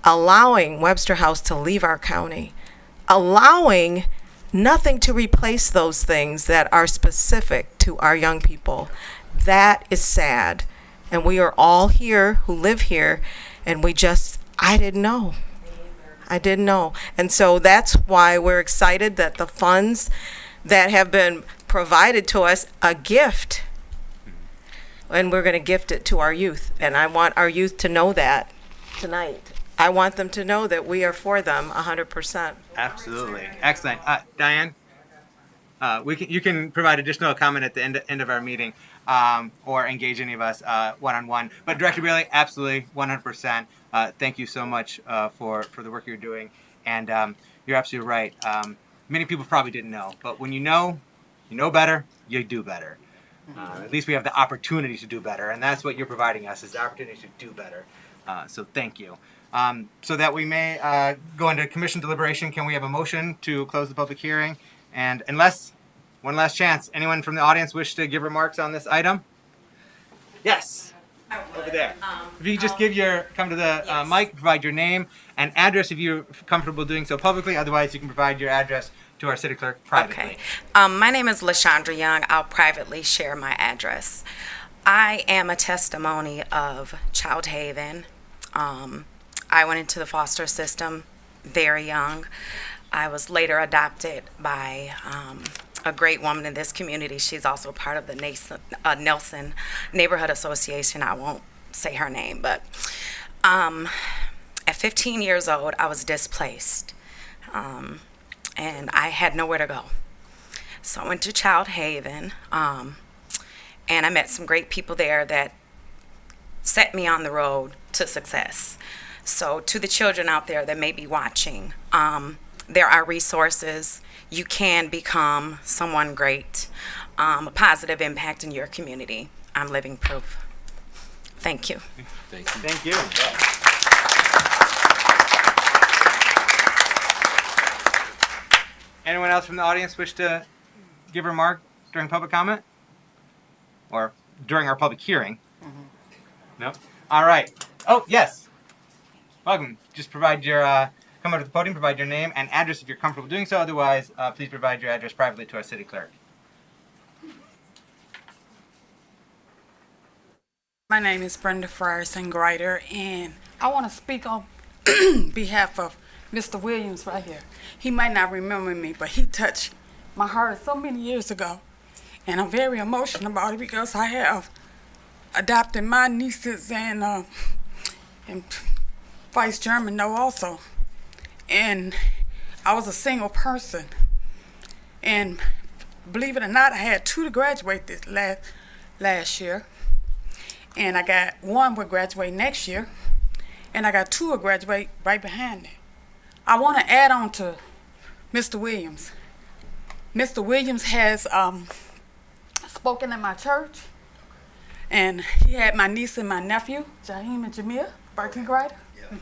allowing Webster House to leave our county, allowing nothing to replace those things that are specific to our young people. That is sad. And we are all here who live here, and I didn't know. I didn't know. And so that's why we're excited that the funds that have been provided to us, a gift, and we're going to gift it to our youth. And I want our youth to know that tonight. I want them to know that we are for them 100%. Absolutely. Excellent. Diane, you can provide additional comment at the end of our meeting, or engage any of us one-on-one. But Director Bailey, absolutely, 100%. Thank you so much for the work you're doing. And you're absolutely right. Many people probably didn't know. But when you know better, you do better. At least we have the opportunity to do better. And that's what you're providing us, is the opportunity to do better. So thank you. So that we may go into commission deliberation, can we have a motion to close the public hearing? And unless, one last chance, anyone from the audience wish to give remarks on this item? Yes, over there. If you could just come to the mic, provide your name and address if you're comfortable doing so publicly. Otherwise, you can provide your address to our city clerk privately. Okay. My name is LaShondra Young. I'll privately share my address. I am a testimony of Child Haven. I went into the foster system very young. I was later adopted by a great woman in this community. She's also part of the Nelson Neighborhood Association. I won't say her name, but at 15 years old, I was displaced, and I had nowhere to go. So I went to Child Haven, and I met some great people there that set me on the road to success. So to the children out there that may be watching, there are resources. You can become someone great, a positive impact in your community. I'm living proof. Thank you. Thank you. Thank you. Anyone else from the audience wish to give a remark during public comment? Or during our public hearing? No? All right. Oh, yes. Welcome. Just provide your, come up to the podium, provide your name and address if you're comfortable doing so. Otherwise, please provide your address privately to our city clerk. My name is Brenda Frierson Grider, and I want to speak on behalf of Mr. Williams right here. He might not remember me, but he touched my heart so many years ago. And I'm very emotional about it because I have adopted my nieces and Vice Chairman know also. And I was a single person. And believe it or not, I had 2 to graduate this last year. And I got 1 will graduate next year. And I got 2 will graduate right behind it. I want to add on to Mr. Williams. Mr. Williams has spoken at my church. And he had my niece and my nephew, Jaheim and Jamil, birthday grade. Yeah.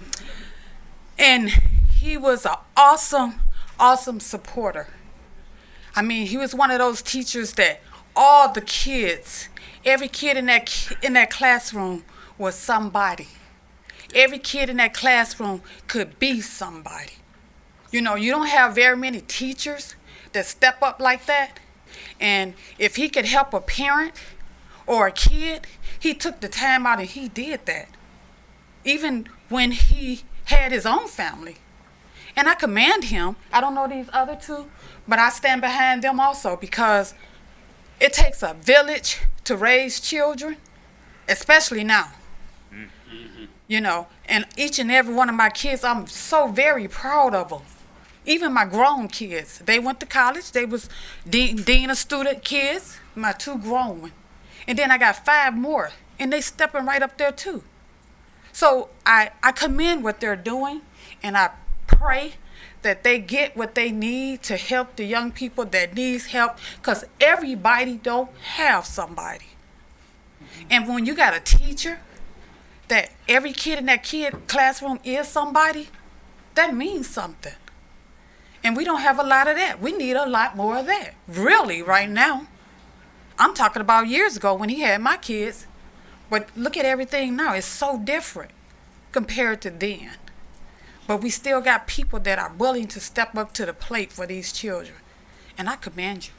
And he was an awesome supporter. I mean, he was one of those teachers that all the kids, every kid in that classroom was somebody. Every kid in that classroom could be somebody. You know, you don't have very many teachers that step up like that. And if he could help a parent or a kid, he took the time out and he did that. Even when he had his own family. And I commend him. I don't know these other 2, but I stand behind them also because it takes a village to raise children, especially now. Mm-hmm. You know, and each and every one of my kids, I'm so very proud of them. Even my grown kids, they went to college. They was dean of student kids, my 2 grown ones. And then I got 5 more, and they stepping right up there too. So I commend what they're doing, and I pray that they get what they need to help the young people that needs help, because everybody don't have somebody. And when you got a teacher that every kid in that classroom is somebody, that means something. And we don't have a lot of that. We need a lot more of that, really, right now. I'm talking about years ago when he had my kids. But look at everything now. It's so different compared to then. But we still got people that are willing to step up to the plate for these children. And I commend you.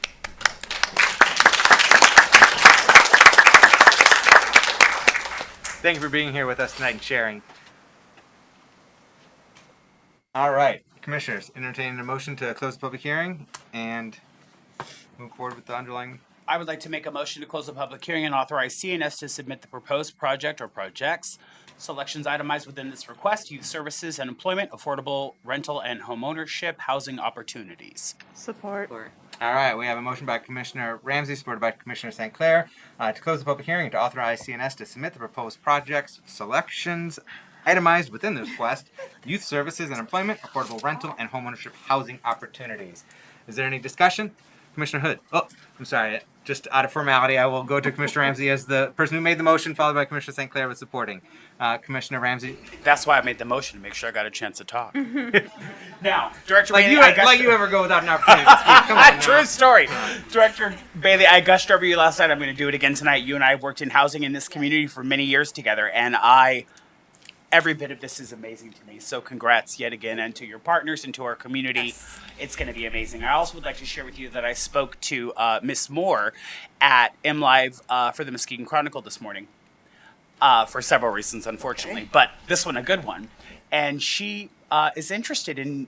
Thank you for being here with us tonight and sharing. All right, commissioners, entertaining a motion to close the public hearing and move forward with the underlying. I would like to make a motion to close the public hearing and authorize CNS to submit the proposed project or projects, selections itemized within this request, youth services and employment, affordable rental and homeownership, housing opportunities. Support. All right, we have a motion by Commissioner Ramsey, supported by Commissioner St. Clair, to close the public hearing and to authorize CNS to submit the proposed projects, selections itemized within the request, youth services and employment, affordable rental and homeownership housing opportunities. Is there any discussion? Commissioner Hood. Oh, I'm sorry. Just out of formality, I will go to Commissioner Ramsey as the person who made the motion, followed by Commissioner St. Clair with supporting. Commissioner Ramsey. That's why I made the motion, to make sure I got a chance to talk. Now, Director like Bailey, you ever go without an opportunity to speak. Come on. True story. Director Bailey, I gushed over you last night. I'm going to do it again tonight. You and I have worked in housing in this community for many years together, and every bit of this is amazing to me. So congrats yet again, and to your partners and to our community. Yes. It's going to be amazing. I also would like to share with you that I spoke to Miss Moore at MLive for the Muskegon Chronicle this morning for several reasons, unfortunately, but this one a good one. And she is interested in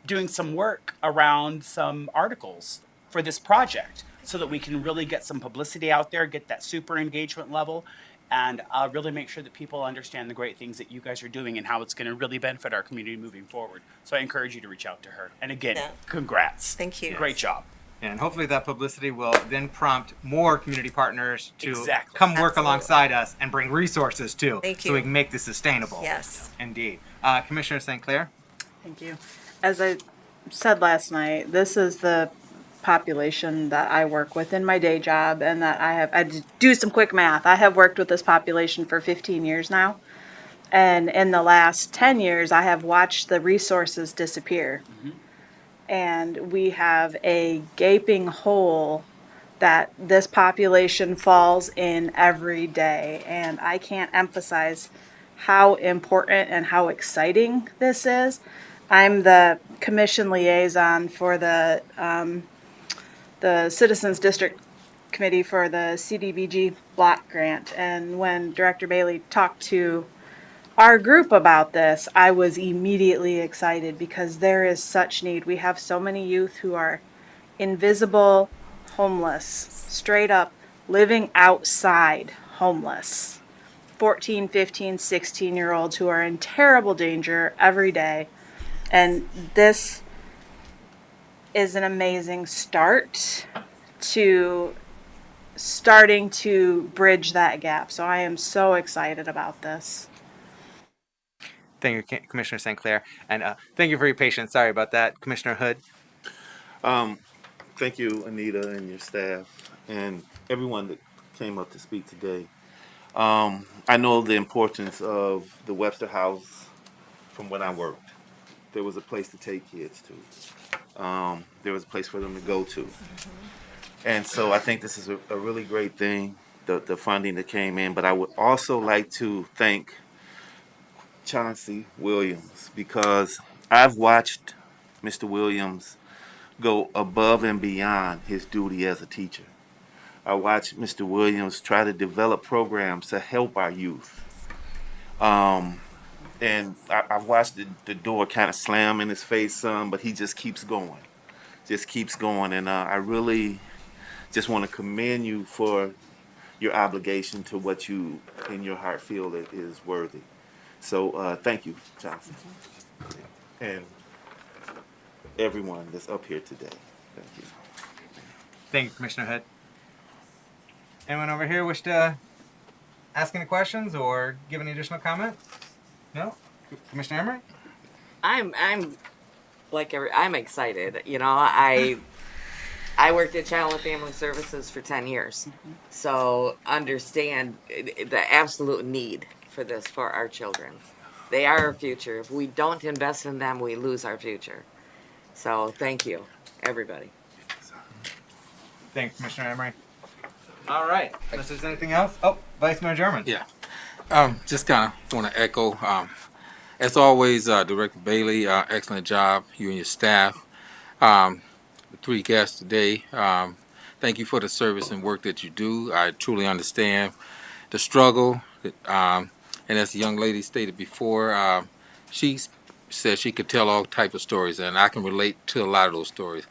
doing some work around some articles for this project so that we can really get some publicity out there, get that super engagement level, and really make sure that people understand the great things that you guys are doing and how it's going to really benefit our community moving forward. So I encourage you to reach out to her. And again, congrats. Thank you. Great job. And hopefully that publicity will then prompt more community partners to Exactly. come work alongside us and bring resources too. Thank So you. we can make this sustainable. Yes. Indeed. Commissioner St. Clair? Thank you. As I said last night, this is the population that I work with in my day job, and that I do some quick math. I have worked with this population for 15 years now. And in the last 10 years, I have watched the resources disappear. Mm-hmm. And we have a gaping hole that this population falls in every day. And I can't emphasize how important and how exciting this is. I'm the commission liaison for the Citizens District Committee for the CDBG block grant. And when Director Bailey talked to our group about this, I was immediately excited because there is such need. We have so many youth who are invisible homeless, straight up living outside homeless. 14, 15, 16-year-olds who are in terrible danger every day. And this is an amazing start to starting to bridge that gap. So I am so excited about this. Thank you, Commissioner St. Clair, and thank you for your patience. Sorry about that, Commissioner Hood. Thank you, Anita, and your staff, and everyone that came up to speak today. I know the importance of the Webster House from when I worked. There was a place to take kids to. There was a place for them to go to. And so I think this is a really great thing, the funding that came in. But I would also like to thank Chauncey Williams, because I've watched Mr. Williams go above and beyond his duty as a teacher. I watched Mr. Williams try to develop programs to help our youth. And I've watched the door kind of slam in his face some, but he just keeps going. Just keeps going. And I really just want to commend you for your obligation to what you in your heart feel that is worthy. So thank you, Johnson. And everyone that's up here today. Thank you. Thank you, Commissioner Hood. Anyone over here wish to ask any questions or give any additional comment? No? Commissioner Emery? I'm I'm excited. You know, I worked at Child and Family Services for 10 years. So understand the absolute need for this for our children. They are our future. If we don't invest in them, we lose our future. So thank you, everybody. Thanks, Commissioner Emery. All right. Unless there's anything else. Oh, Vice Mayor German. Yeah. Just kind of want to echo, as always, Director Bailey, excellent job, you and your staff. The three guests today, thank you for the service and work that you do. I truly understand the struggle. And as the young lady stated before, she said she could tell all type of stories, and I can relate to a lot of those stories.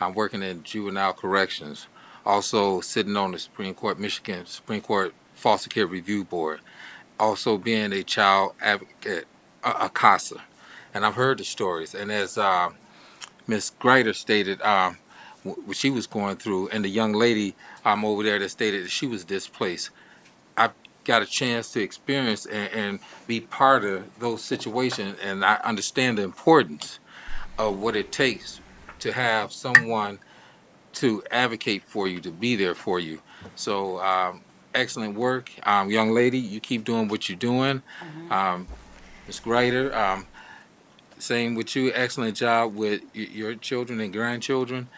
I'm working in juvenile corrections, also sitting on the Michigan Supreme Court Foster Care Review Board, also being a child advocate, a CASA. And I've heard the stories. And as Ms. Greider stated, what she was going through, and the young lady over there that stated that she was displaced, I got a chance to experience and be part of those situations, and I understand the importance of what it takes to have someone to advocate for you, to be there for you. So excellent work. Young lady, you keep doing what you're doing. Ms. Greider, same with you. Excellent job with your children and grandchildren.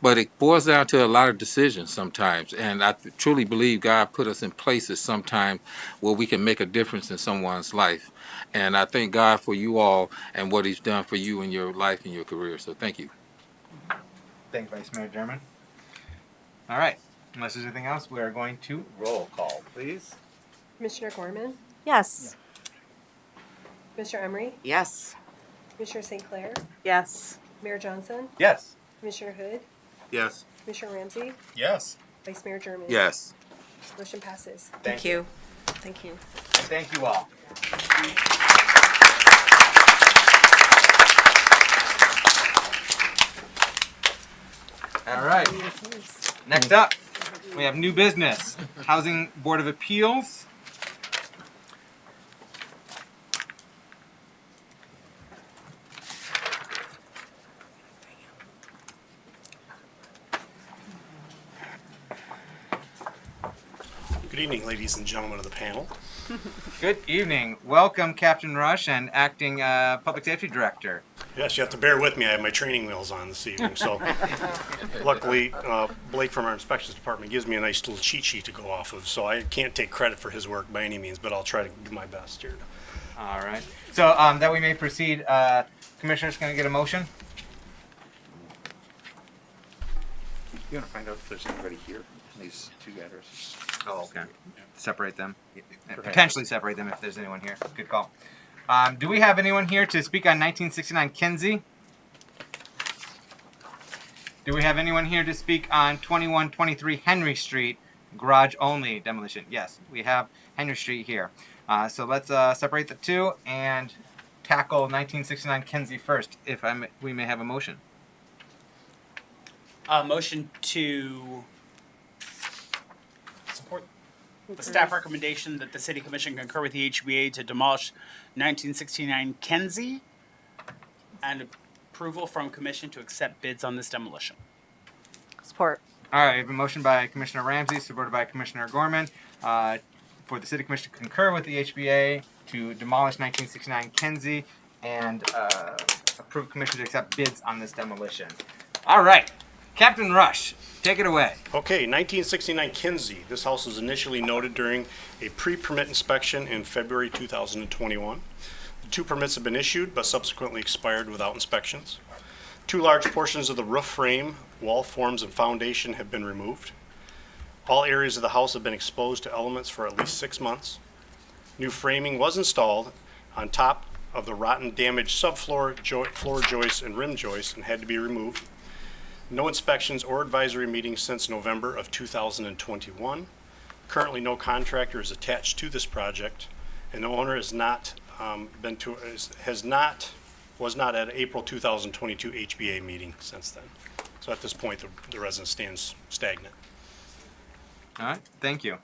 But it boils down to a lot of decisions sometimes. And I truly believe God put us in places sometimes where we can make a difference in someone's life. And I thank God for you all and what he's done for you in your life and your career. So thank you. Thank you, Vice Mayor German. All right. Unless there's anything else, we are going to roll call, please. Commissioner Gorman? Yes. Commissioner Emery? Yes. Commissioner St. Clair? Yes. Mayor Johnson? Yes. Commissioner Hood? Yes. Commissioner Ramsey? Yes. Vice Mayor German? Yes. Motion passes. Thank you. Thank you. Thank you all. All right. Next up, we have new business. Housing Board of Appeals. Good evening, ladies and gentlemen of the panel. Good evening. Welcome, Captain Rush and Acting Public Safety Director. Yes, you have to bear with me. I have my training wheels on this evening. So luckily, Blake from our inspections department gives me a nice little cheat sheet to go off of. So I can't take credit for his work by any means, but I'll try to do my best here. All right. So that we may proceed, Commissioners, can I get a motion? You want to find out if there's anybody here in these two addresses? Oh, okay. Separate them. Perhaps. Potentially separate them if there's anyone here. Good call. Do we have anyone here to speak on 1969 Kinsey? Do we have anyone here to speak on 2123 Henry Street, garage only demolition? Yes, we have Henry Street here. So let's separate the two and tackle 1969 Kinsey first, if we may have a motion. Motion to support the staff recommendation that the city commission concur with the HBA to demolish 1969 Kenzie, and approval from commission to accept bids on this demolition. Support. All right, we have a motion by Commissioner Ramsey, supported by Commissioner Gorman, for the city commission to concur with the HBA to demolish 1969 Kenzie and approve commission to accept bids on this demolition. All right, Captain Rush, take it away. Okay, 1969 Kinsey. This house was initially noted during a pre-permit inspection in February 2021. The 2 permits have been issued but subsequently expired without inspections. 2 large portions of the roof frame, wall forms, and foundation have been removed. All areas of the house have been exposed to elements for at least 6 months. New framing was installed on top of the rotten, damaged subfloor, floor joists, and rim joists and had to be removed. No inspections or advisory meetings since November of 2021. Currently, no contractor is attached to this project, and the owner has not was not at April 2022 HBA meeting since then. So at this point, the residence stands stagnant. All right, thank you.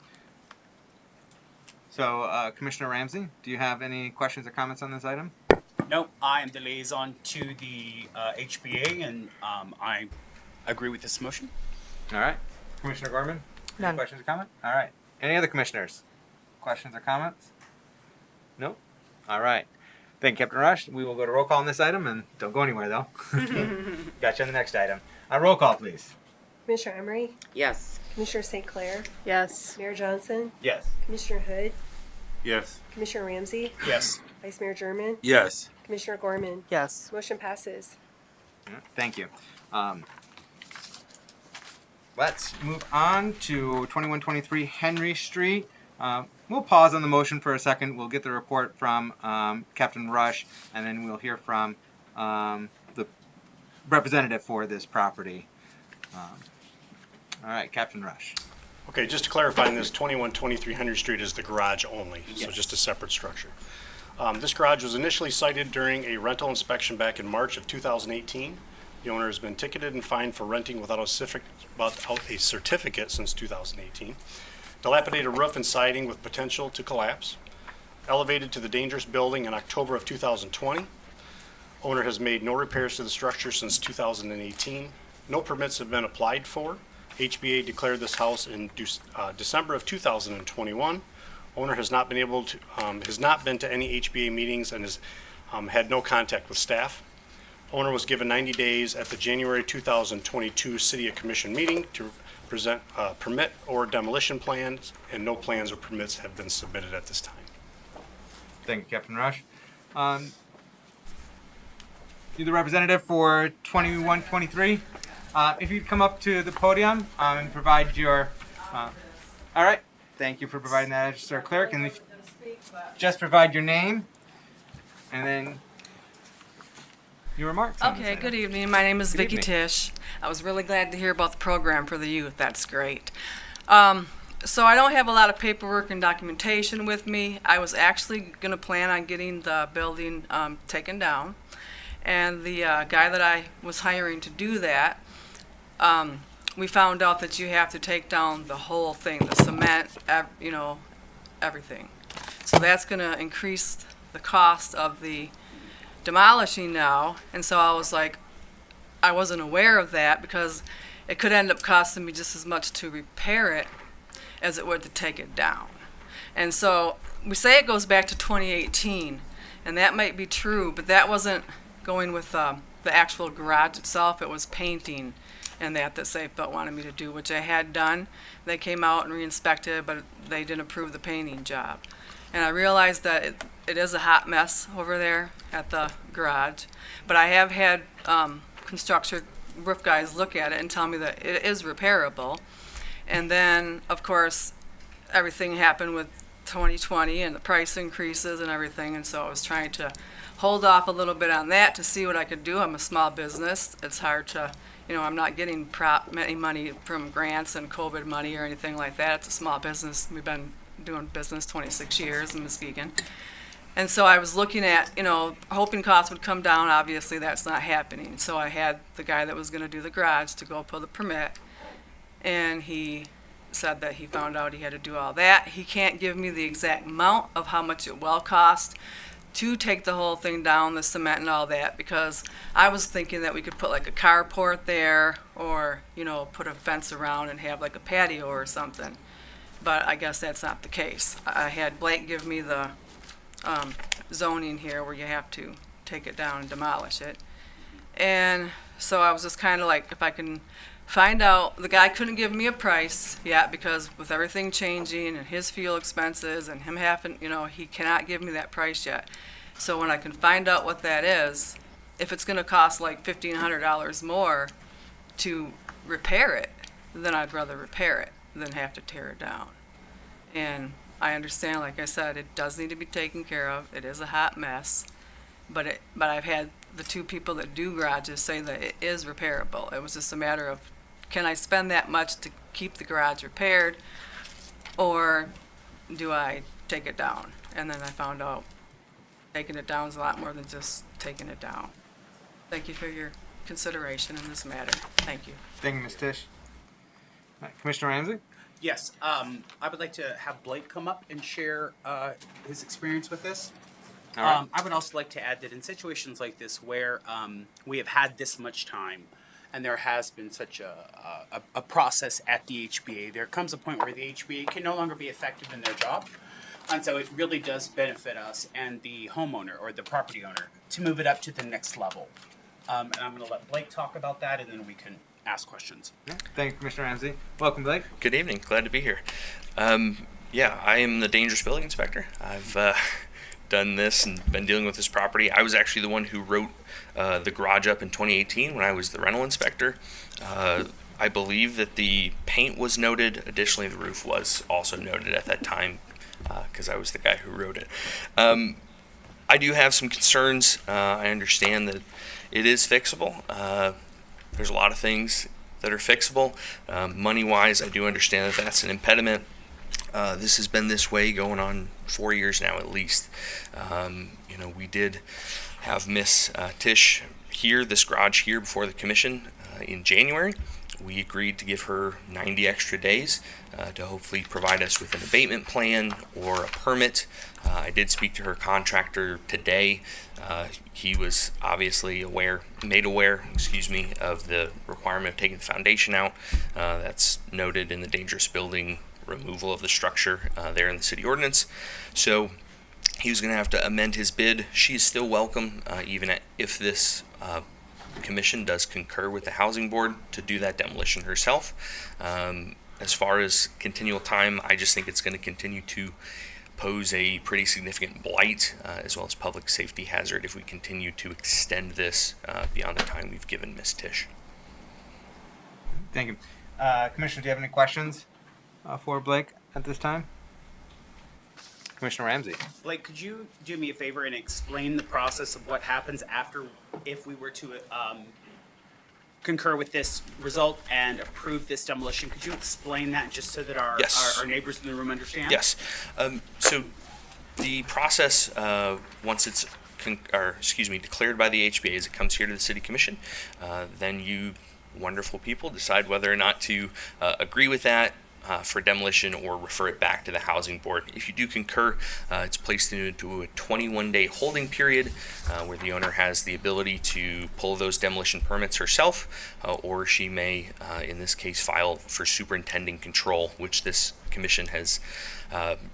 So, Commissioner Ramsey, do you have any questions or comments on this item? No, I am the liaison to the HBA, and I agree with this motion. All right. Commissioner Gorman? None. Any questions or comments? All right. Any other commissioners? Questions or comments? Nope. All right. Thank you, Captain Rush. We will go to roll call on this item, and don't go anywhere, though. Got you on the next item. Roll call, please. Commissioner Emery? Yes. Commissioner St. Clair? Yes. Mayor Johnson? Yes. Commissioner Hood? Yes. Commissioner Ramsey? Yes. Vice Mayor German? Yes. Commissioner Gorman? Yes. Motion passes. Thank you. Let's move on to 2123 Henry Street. We'll pause on the motion for a second. We'll get the report from Captain Rush, and then we'll hear from the representative for this property. All right, Captain Rush. Okay, just to clarify, this 2123 Henry Street is the garage only, so just a separate structure. This garage was initially cited during a rental inspection back in March of 2018. The owner has been ticketed and fined for renting without a certificate since 2018. Dilapidated roof and siding with potential to collapse. Elevated to the dangerous building in October of 2020. Owner has made no repairs to the structure since 2018. No permits have been applied for. HBA declared this house in December of 2021. Owner has not been to any HBA meetings and has had no contact with staff. Owner was given 90 days at the January 2022 City Commission meeting to present permit or demolition plans, and no plans or permits have been submitted at this time. Thank you, Captain Rush. You're the representative for 2123. If you'd come up to the podium and provide your... all right. Thank you for providing that, Sir Clerk. And if just provide your name and then your remarks. Okay, good evening. My name is Vicki Tisch. I was really glad to hear about the program for the youth. That's great. So I don't have a lot of paperwork and documentation with me. I was actually going to plan on getting the building taken down. And the guy that I was hiring to do that, we found out that you have to take down the whole thing, the cement, everything. So that's going to increase the cost of the demolishing now. And so I was like, I wasn't aware of that because it could end up costing me just as much to repair it as it would to take it down. And so we say it goes back to 2018, and that might be true, but that wasn't going with the actual garage itself. It was painting and that Safebelt wanted me to do, which I had done. They came out and re-inspected, but they didn't approve the painting job. And I realized that it is a hot mess over there at the garage, but I have had construction roof guys look at it and tell me that it is repairable. And then, of course, everything happened with 2020 and the price increases and everything, and so I was trying to hold off a little bit on that to see what I could do. I'm a small business. It's hard to, I'm not getting many money from grants and COVID money or anything like that. It's a small business. We've been doing business 26 years in Muskegon. And so I was looking at, hoping costs would come down. Obviously, that's not happening. So I had the guy that was going to do the garage to go pull the permit, and he said that he found out he had to do all that. He can't give me the exact amount of how much it will cost to take the whole thing down, the cement and all that, because I was thinking that we could put like a carport there, or, put a fence around and have like a patio or something. But I guess that's not the case. I had Blake give me the zoning here where you have to take it down and demolish it. And so I was just kind of like, if I can find out, the guy couldn't give me a price yet because with everything changing and his fuel expenses and him having, he cannot give me that price yet. So when I can find out what that is, if it's going to cost like $1,500 more to repair it, then I'd rather repair it than have to tear it down. And I understand, like I said, it does need to be taken care of. It is a hot mess. But I've had the two people that do garages say that it is repairable. It was just a matter of, can I spend that much to keep the garage repaired, or do I take it down? And then I found out taking it down is a lot more than just taking it down. Thank you for your consideration in this matter. Thank you. Thank you, Ms. Tisch. Commissioner Ramsey? Yes, I would like to have Blake come up and share his experience with this. All right. I would also like to add that in situations like this where we have had this much time and there has been such a process at the HBA, there comes a point where the HBA can no longer be effective in their job. And so it really does benefit us and the homeowner or the property owner to move it up to the next level. And I'm going to let Blake talk about that, and then we can ask questions. Yeah. Thank you, Commissioner Ramsey. Welcome, Blake. Good evening. Glad to be here. I am the dangerous building inspector. I've done this and been dealing with this property. I was actually the one who wrote the garage up in 2018 when I was the rental inspector. I believe that the paint was noted. Additionally, the roof was also noted at that time because I was the guy who wrote it. I do have some concerns. I understand that it is fixable. There's a lot of things that are fixable. Money-wise, I do understand that that's an impediment. This has been this way going on 4 years now at least. We did have Miss Tisch here, this garage here before the commission in January. We agreed to give her 90 extra days to hopefully provide us with an abatement plan or a permit. I did speak to her contractor today. He was obviously made aware of the requirement of taking the foundation out. That's noted in the dangerous building removal of the structure there in the city ordinance. So he was going to have to amend his bid. She's still welcome, even if this commission does concur with the housing board, to do that demolition herself. As far as continual time, I just think it's going to continue to pose a pretty significant blight as well as public safety hazard if we continue to extend this beyond the time we've given Ms. Tisch. Thank you. Commissioner, do you have any questions for Blake at this time? Commissioner Ramsey. Blake, could you do me a favor and explain the process of what happens if we were to concur with this result and approve this demolition? Could you explain that just so that our neighbors in the room understand? Yes. So the process, once it's declared by the HBA, as it comes here to the City Commission, then you wonderful people decide whether or not to agree with that for demolition or refer it back to the housing board. If you do concur, it's placed into a 21-day holding period where the owner has the ability to pull those demolition permits herself, or she may, in this case, file for superintending control, which this commission has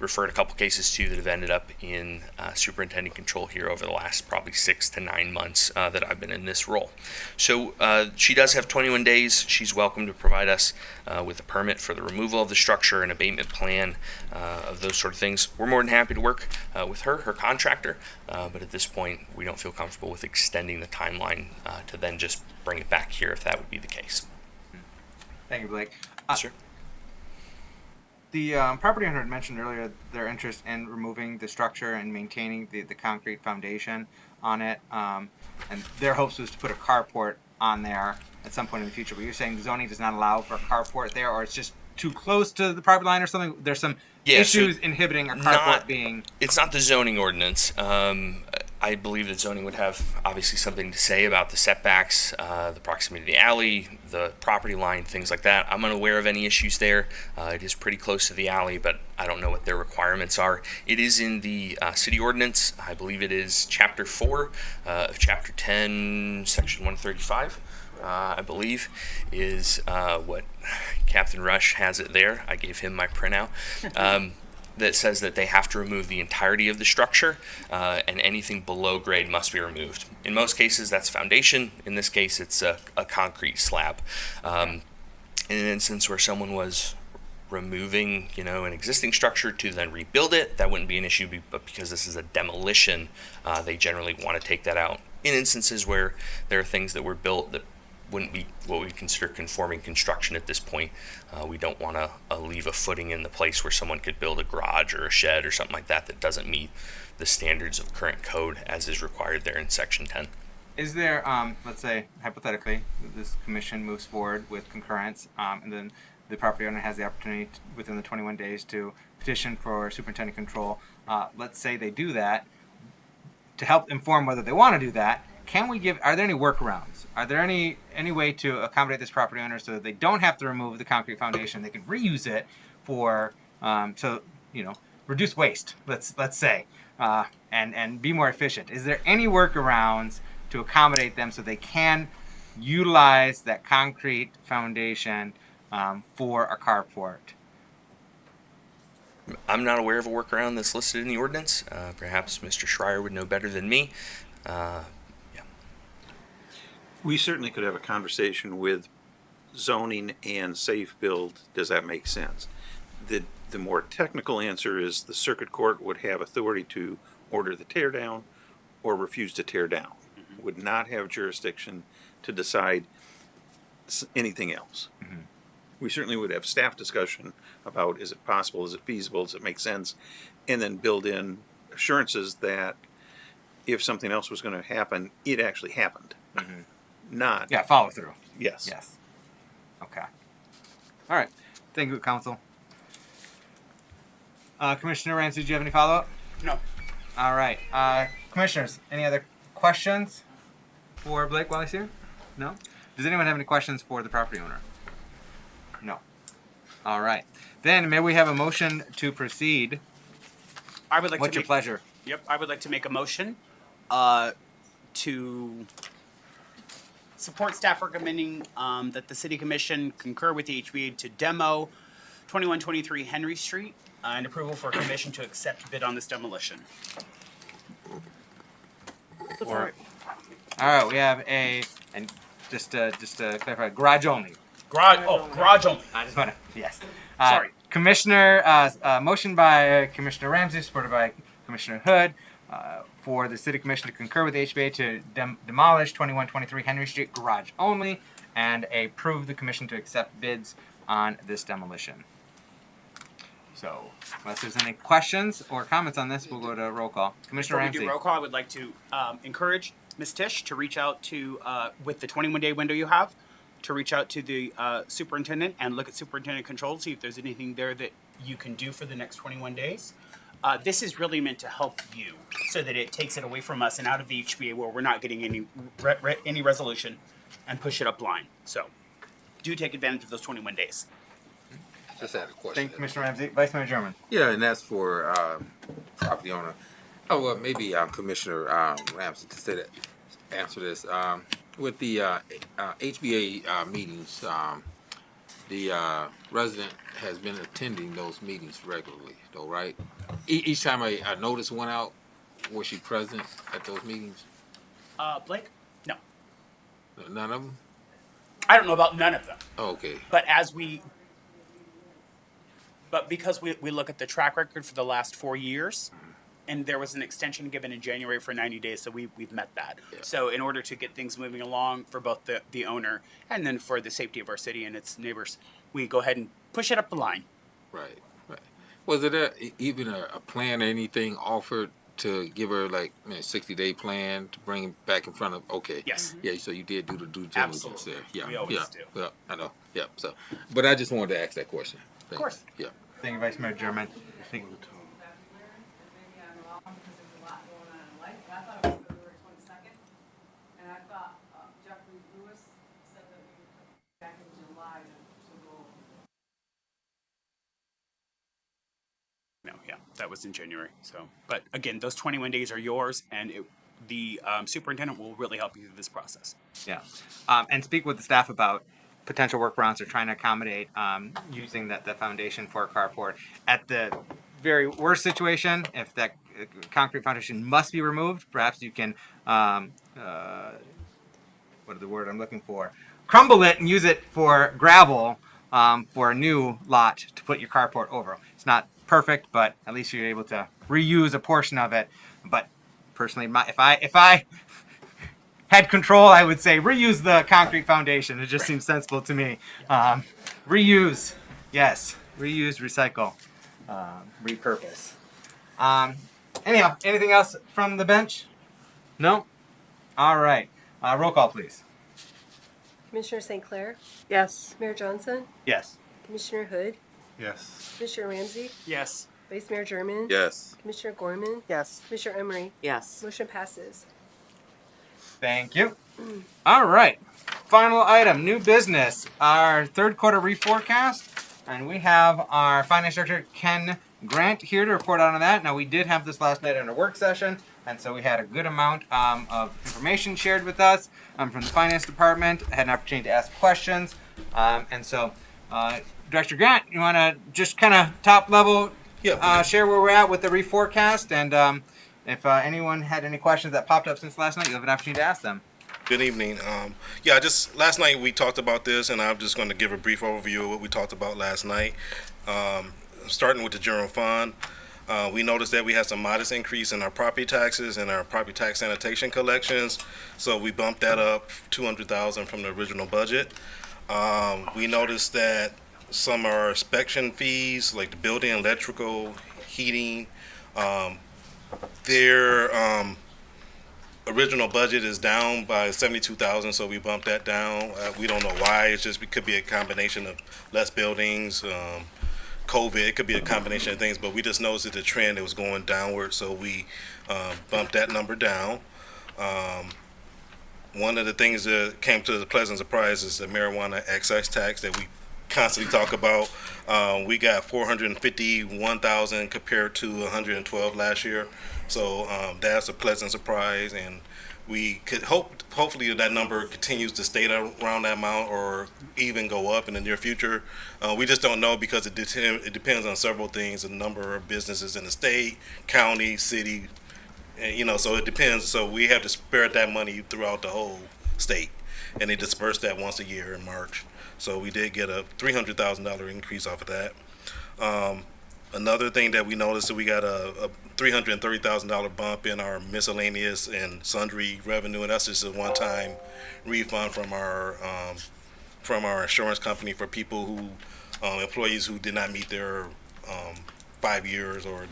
referred a couple cases to that have ended up in superintending control here over the last probably 6 to 9 months that I've been in this role. So she does have 21 days. She's welcome to provide us with a permit for the removal of the structure, an abatement plan, of those sort of things. We're more than happy to work with her contractor, but at this point we don't feel comfortable with extending the timeline to then just bring it back here if that would be the case. Thank you, Blake. Sure. The property owner had mentioned earlier their interest in removing the structure and maintaining the concrete foundation on it, and their hopes was to put a carport on there at some point in the future. But you're saying the zoning does not allow for a carport there, or it's just too close to the property line or something? There's some Yeah, so issues inhibiting a carport being. It's not the zoning ordinance. I believe that zoning would have obviously something to say about the setbacks, the proximity to the alley, the property line, things like that. I'm unaware of any issues there. It is pretty close to the alley, but I don't know what their requirements are. It is in the city ordinance. I believe it is Chapter 4 of Chapter 10, Section 135. I believe is what Captain Rush has it there. I gave him my printout. That says that they have to remove the entirety of the structure and anything below grade must be removed. In most cases, that's foundation. In this case, it's a concrete slab. In an instance where someone was removing, an existing structure to then rebuild it, that wouldn't be an issue. But because this is a demolition, they generally want to take that out. In instances where there are things that were built that wouldn't be what we consider conforming construction at this point. We don't want to leave a footing in the place where someone could build a garage or a shed or something like that that doesn't meet the standards of current code as is required there in Section 10. Is there, let's say, hypothetically, this commission moves forward with concurrence, and then the property owner has the opportunity within the 21 days to petition for superintendent control. Let's say they do that. To help inform whether they want to do that, are there any workarounds? Are there any way to accommodate this property owner so that they don't have to remove the concrete foundation? They can reuse it for, reduce waste, let's say, and be more efficient. Is there any workarounds to accommodate them so they can utilize that concrete foundation for a carport? I'm not aware of a workaround that's listed in the ordinance. Perhaps Mr. Schreier would know better than me. We certainly could have a conversation with zoning and safe build. Does that make sense? The more technical answer is the circuit court would have authority to order the tear down or refuse to tear down. Would not have jurisdiction to decide anything else. We certainly would have staff discussion about, is it possible, is it feasible, does it make sense, and then build in assurances that if something else was going to happen, it actually happened. Not follow through. Yes. Okay. All right. Thank you, counsel. Commissioner Ramsey, do you have any follow-up? No. All right. Commissioners, any other questions for Blake while he's here? No? Does anyone have any questions for the property owner? No. All right. Then may we have a motion to proceed? I would like What's to your pleasure? Yep, I would like to make a motion to support staff recommending that the City Commission concur with the HBA to demo 2123 Henry Street and approval for a commission to accept bid on this demolition. All right, we have and just to clarify, garage only. Garage only. I just want to, yes. Sorry. Commissioner, motion by Commissioner Ramsey, supported by Commissioner Hood, for the City Commission to concur with the HBA to demolish 2123 Henry Street garage only and approve the commission to accept bids on this demolition. So, unless there's any questions or comments on this, we'll go to roll call. Commissioner Before Ramsey. we do roll call, I would like to encourage Ms. Tisch to reach out to, with the 21-day window you have, to reach out to the superintendent and look at superintendent control, see if there's anything there that you can do for the next 21 days. This is really meant to help you so that it takes it away from us and out of the HBA where we're not getting any resolution and push it up line. So do take advantage of those 21 days. Just had a question. Thank you, Commissioner Ramsey. Vice Mayor German. Yeah, and that's for property owner. Oh, well, maybe Commissioner Ramsey to say that, answer this. With the HBA meetings, the resident has been attending those meetings regularly, though, right? Each time a notice went out, was she present at those meetings? Blake? No. None of them? I don't know about none of them. Oh, okay. But because we look at the track record for the last 4 years, and there was an extension given in January for 90 days, so we've met that. Yeah. So in order to get things moving along for both the owner and then for the safety of our city and its neighbors, we go ahead and push it up the line. Right. Was it even a plan or anything offered to give her like 60-day plan to bring him back in front of. Okay. Yes. Yeah. So you did do the due diligence Absolutely. there. Yeah. We always yeah. do. Well, I know. Yeah. So, but I just wanted to ask that question. Of course. Yeah. Thank you, Vice Mayor German. Thank you. No, yeah, that was in January. So, but again, those 21 days are yours, and the superintendent will really help you through this process. Yeah, and speak with the staff about potential workarounds or trying to accommodate using the foundation for a carport. At the very worst situation, if that concrete foundation must be removed, perhaps you can, what is the word I'm looking for? Crumble it and use it for gravel for a new lot to put your carport over. It's not perfect, but at least you're able to reuse a portion of it. But personally, if I had control, I would say reuse the concrete foundation. It just seems sensible to me. Reuse, yes, reuse, recycle, repurpose. Anyhow, anything else from the bench? No? All right. Roll call, please. Commissioner St. Clair, Yes. Mayor Johnson, Yes. Commissioner Hood, Yes. Commissioner Ramsey, Yes. Vice Mayor German, Yes. Commissioner Gorman, Yes. Commissioner Emery. Yes. Motion passes. Thank you. All right. Final item, new business, our third quarter reforecast. And we have our finance director, Ken Grant, here to report on that. Now, we did have this last night in a work session, and so we had a good amount of information shared with us from the finance department. I had an opportunity to ask questions. And so, Director Grant, you want to just kind of top level share where we're at with the reforecast? And if anyone had any questions that popped up since last night, you'll have an opportunity to ask them. Good evening. Just last night we talked about this, and I'm just going to give a brief overview of what we talked about last night. Starting with the general fund, we noticed that we had some modest increase in our property taxes and our property tax sanitation collections, so we bumped that up $200,000 from the original budget. We noticed that some of our inspection fees, like the building, electrical, heating, their original budget is down by $72,000, so we bumped that down. We don't know why. It's just it could be a combination of less buildings, COVID. It could be a combination of things, but we just noticed that the trend it was going downward, so we bumped that number down. One of the things that came to the pleasant surprise is the marijuana excise tax that we constantly talk about. We got $451,000 compared to $112 last year, so that's a pleasant surprise, and we could hopefully that number continues to stay around that amount or even go up in the near future. We just don't know because it depends on several things: the number of businesses in the state, county, city, and, so it depends. So we have to spread that money throughout the whole state, and they disperse that once a year in March. So we did get a $300,000 increase off of that. Another thing that we noticed that we got a $330,000 bump in our miscellaneous and sundry revenue, and that's just a one-time refund from our insurance company for people who employees who did not meet their 5 years or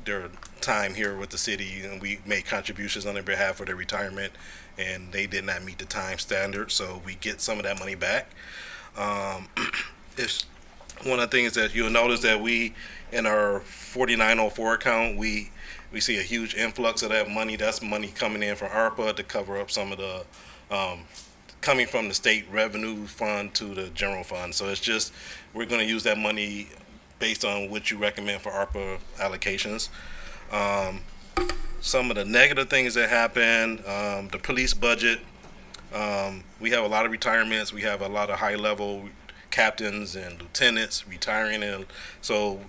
their time here with the city, and we made contributions on their behalf for their retirement, and they did not meet the time standard, so we get some of that money back. It's one of the things that you'll notice that we, in our 4904 account, we see a huge influx of that money. That's money coming in from ARPA to cover up some of the coming from the state revenue fund to the general fund. So it's just we're going to use that money based on what you recommend for ARPA allocations. Some of the negative things that happen, the police budget. We have a lot of retirements. We have a lot of high-level captains and lieutenants retiring, and so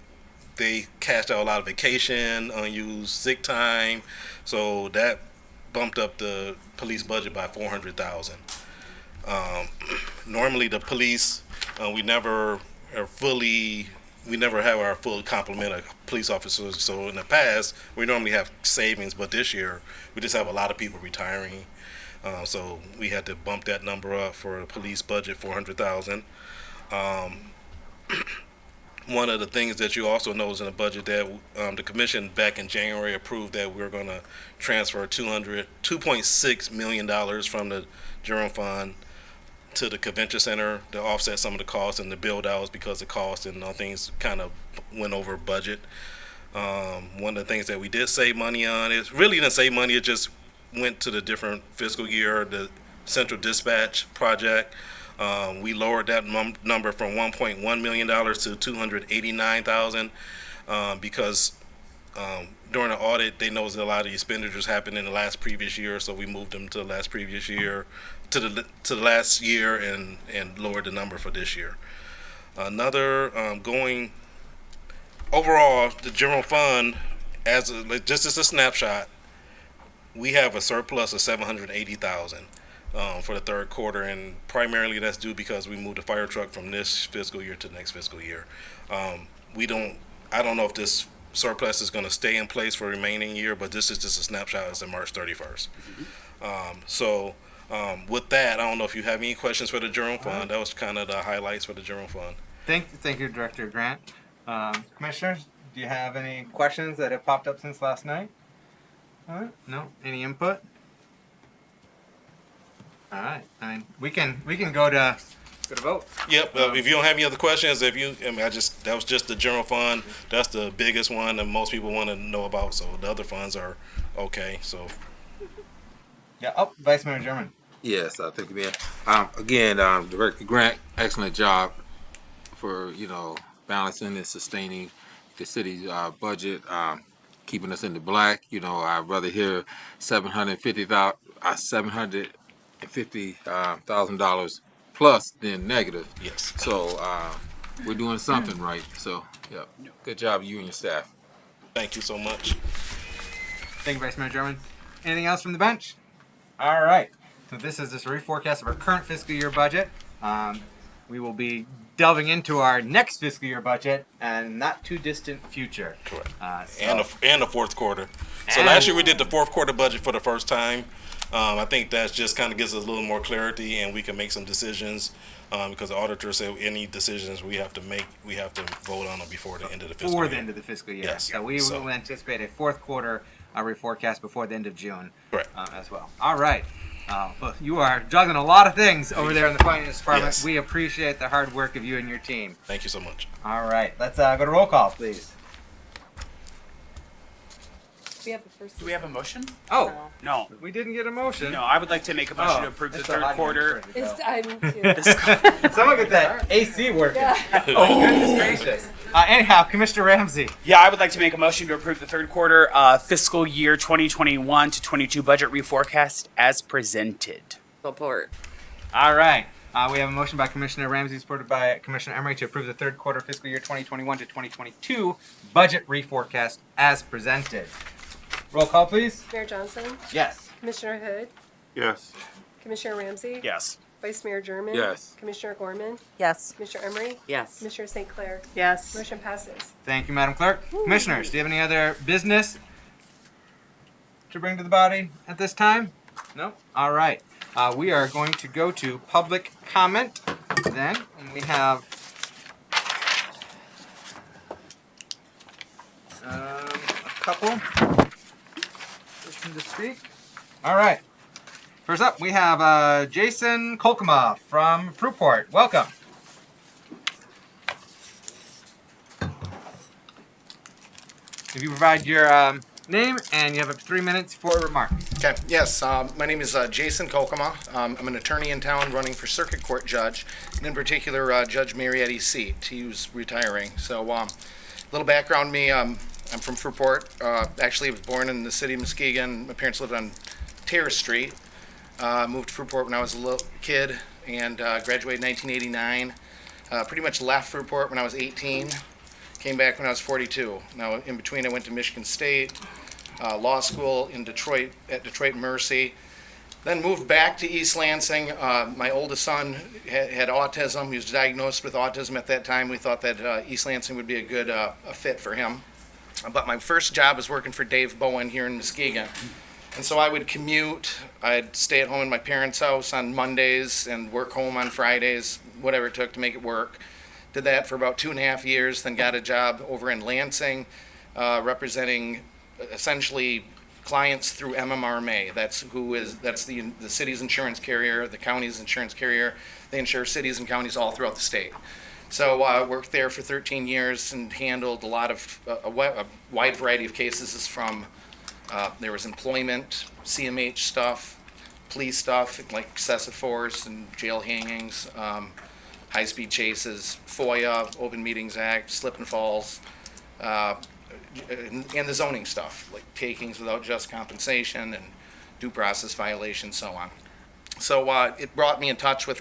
they cashed out a lot of vacation, unused sick time, so that bumped up the police budget by $400,000. Normally the police, we never have our full complement of police officers, so in the past we normally have savings, but this year we just have a lot of people retiring, so we had to bump that number up for the police budget, $400,000. one of the things that you also know is in the budget that the commission back in January approved that we're going to transfer $2.6 million from the general fund to the convention center to offset some of the costs and the build outs because the costs and things kind of went over budget. One of the things that we did save money on is really didn't save money. It just went to the different fiscal year, the central dispatch project. We lowered that number from $1.1 million to $289,000 because during the audit they noticed a lot of expenditures happened in the last previous year, so we moved them to the last previous year to the last year and lowered the number for this year. Another going overall, the general fund just as a snapshot, we have a surplus of $780,000. For the third quarter, and primarily that's due because we moved the fire truck from this fiscal year to next fiscal year. I don't know if this surplus is going to stay in place for the remaining year, but this is just a snapshot as of March 31st. With that, I don't know if you have any questions for the general fund. That was kind of the highlights for the general fund. Thank you, Director Grant. Commissioners, do you have any questions that have popped up since last night? No? Any input? All right. I mean, we can go to vote. Yep. If you don't have any other questions, that was just the general fund. That's the biggest one that most people want to know about. So the other funds are okay. So. Yeah. Oh, Vice Mayor German. Yes, I think again, Director Grant, excellent job for balancing and sustaining the city's budget, keeping us in the black. I'd rather hear $750,000 plus than negative. Yes. So we're doing something right. So yeah, good job, you and your staff. Thank you so much. Thank you, Vice Mayor German. Anything else from the bench? All right. So this is just a reforecast of our current fiscal year budget. We will be delving into our next fiscal year budget and not too distant future. Correct. And the fourth quarter. So last year we did the fourth quarter budget for the first time. I think that just kind of gives us a little more clarity, and we can make some decisions because the auditor said any decisions we have to make, we have to vote on them before the end of the fiscal year. Before the end of the fiscal year. Yes. So we will anticipate a fourth quarter reforecast before the end of June. Correct. As well. All right. Well, you are juggling a lot of things over there in the finance department. Yes. We appreciate the hard work of you and your team. Thank you so much. All right. Let's go to roll call, please. We have the first. Do we have a motion? Oh, No. we didn't get a motion. No, I would like to make a motion to approve the it's third hot in quarter. here. It's time to. Someone get that AC working. Yeah. Goodness gracious. Anyhow, Commissioner Ramsey. Yeah, I would like to make a motion to approve the third quarter fiscal year 2021 to 22 budget reforecast as presented. Support. All right. We have a motion by Commissioner Ramsey, supported by Commissioner Emery, to approve the third quarter fiscal year 2021 to 2022 budget reforecast as presented. Roll call, please. Mayor Johnson, Yes. Commissioner Hood, Yes. Commissioner Ramsey, Yes. Vice Mayor German, Yes. Commissioner Gorman, Yes. Commissioner Emery, Yes. Commissioner St. Clair. Yes. Motion passes. Thank you, Madam Clerk. Commissioners, do you have any other business to bring to the body at this time? No? All right. We are going to go to public comment then. And we have a couple to speak. All right. First up, we have Jason Kolkema from Fruitport. Welcome. If you provide your name and you have 3 minutes for remarks. Okay, yes, my name is Jason Kolkema. I'm an attorney in town running for circuit court judge, and in particular Judge Marietti's seat. He was retiring. So a little background on me, I'm from Fruitport. Actually, I was born in the city of Muskegon. My parents lived on Terrace Street. Moved to Fruitport when I was a little kid and graduated in 1989. Pretty much left Fruitport when I was 18. Came back when I was 42. Now, in between, I went to Michigan State, law school in Detroit, at Detroit Mercy. Then moved back to East Lansing. My oldest son had autism. He was diagnosed with autism at that time. We thought that East Lansing would be a good a fit for him. But my first job was working for Dave Bowen here in Muskegon. And so I would commute. I'd stay at home in my parents' house on Mondays and work home on Fridays, whatever it took to make it work. Did that for about 2.5 years, then got a job over in Lansing, representing essentially clients through MMRMA. That's the city's insurance carrier, the county's insurance carrier. They insure cities and counties all throughout the state. So I worked there for 13 years and handled a lot of a wide variety of cases from there was employment, CMH stuff, police stuff like excessive force and jail hangings, high-speed chases, FOIA, Open Meetings Act, slip and falls, and the zoning stuff like takings without just compensation and due process violations, so on. So it brought me in touch with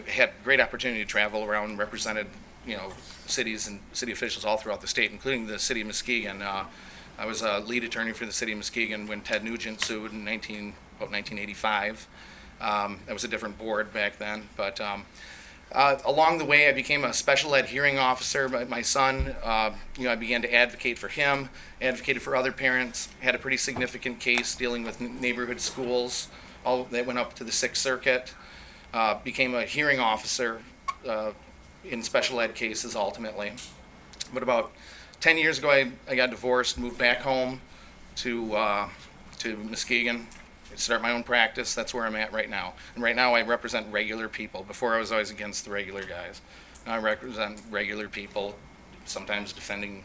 had great opportunity to travel around and represented, cities and city officials all throughout the state, including the city of Muskegon. I was a lead attorney for the city of Muskegon when Ted Nugent sued in 1985. That was a different board back then, but along the way I became a special ed hearing officer. My son, I began to advocate for him, advocated for other parents, had a pretty significant case dealing with neighborhood schools, all that went up to the Sixth Circuit. Became a hearing officer in special ed cases ultimately. But about 10 years ago, I got divorced, moved back home to Muskegon, start my own practice. That's where I'm at right now. And right now I represent regular people. Before I was always against the regular guys. Now I represent regular people, sometimes defending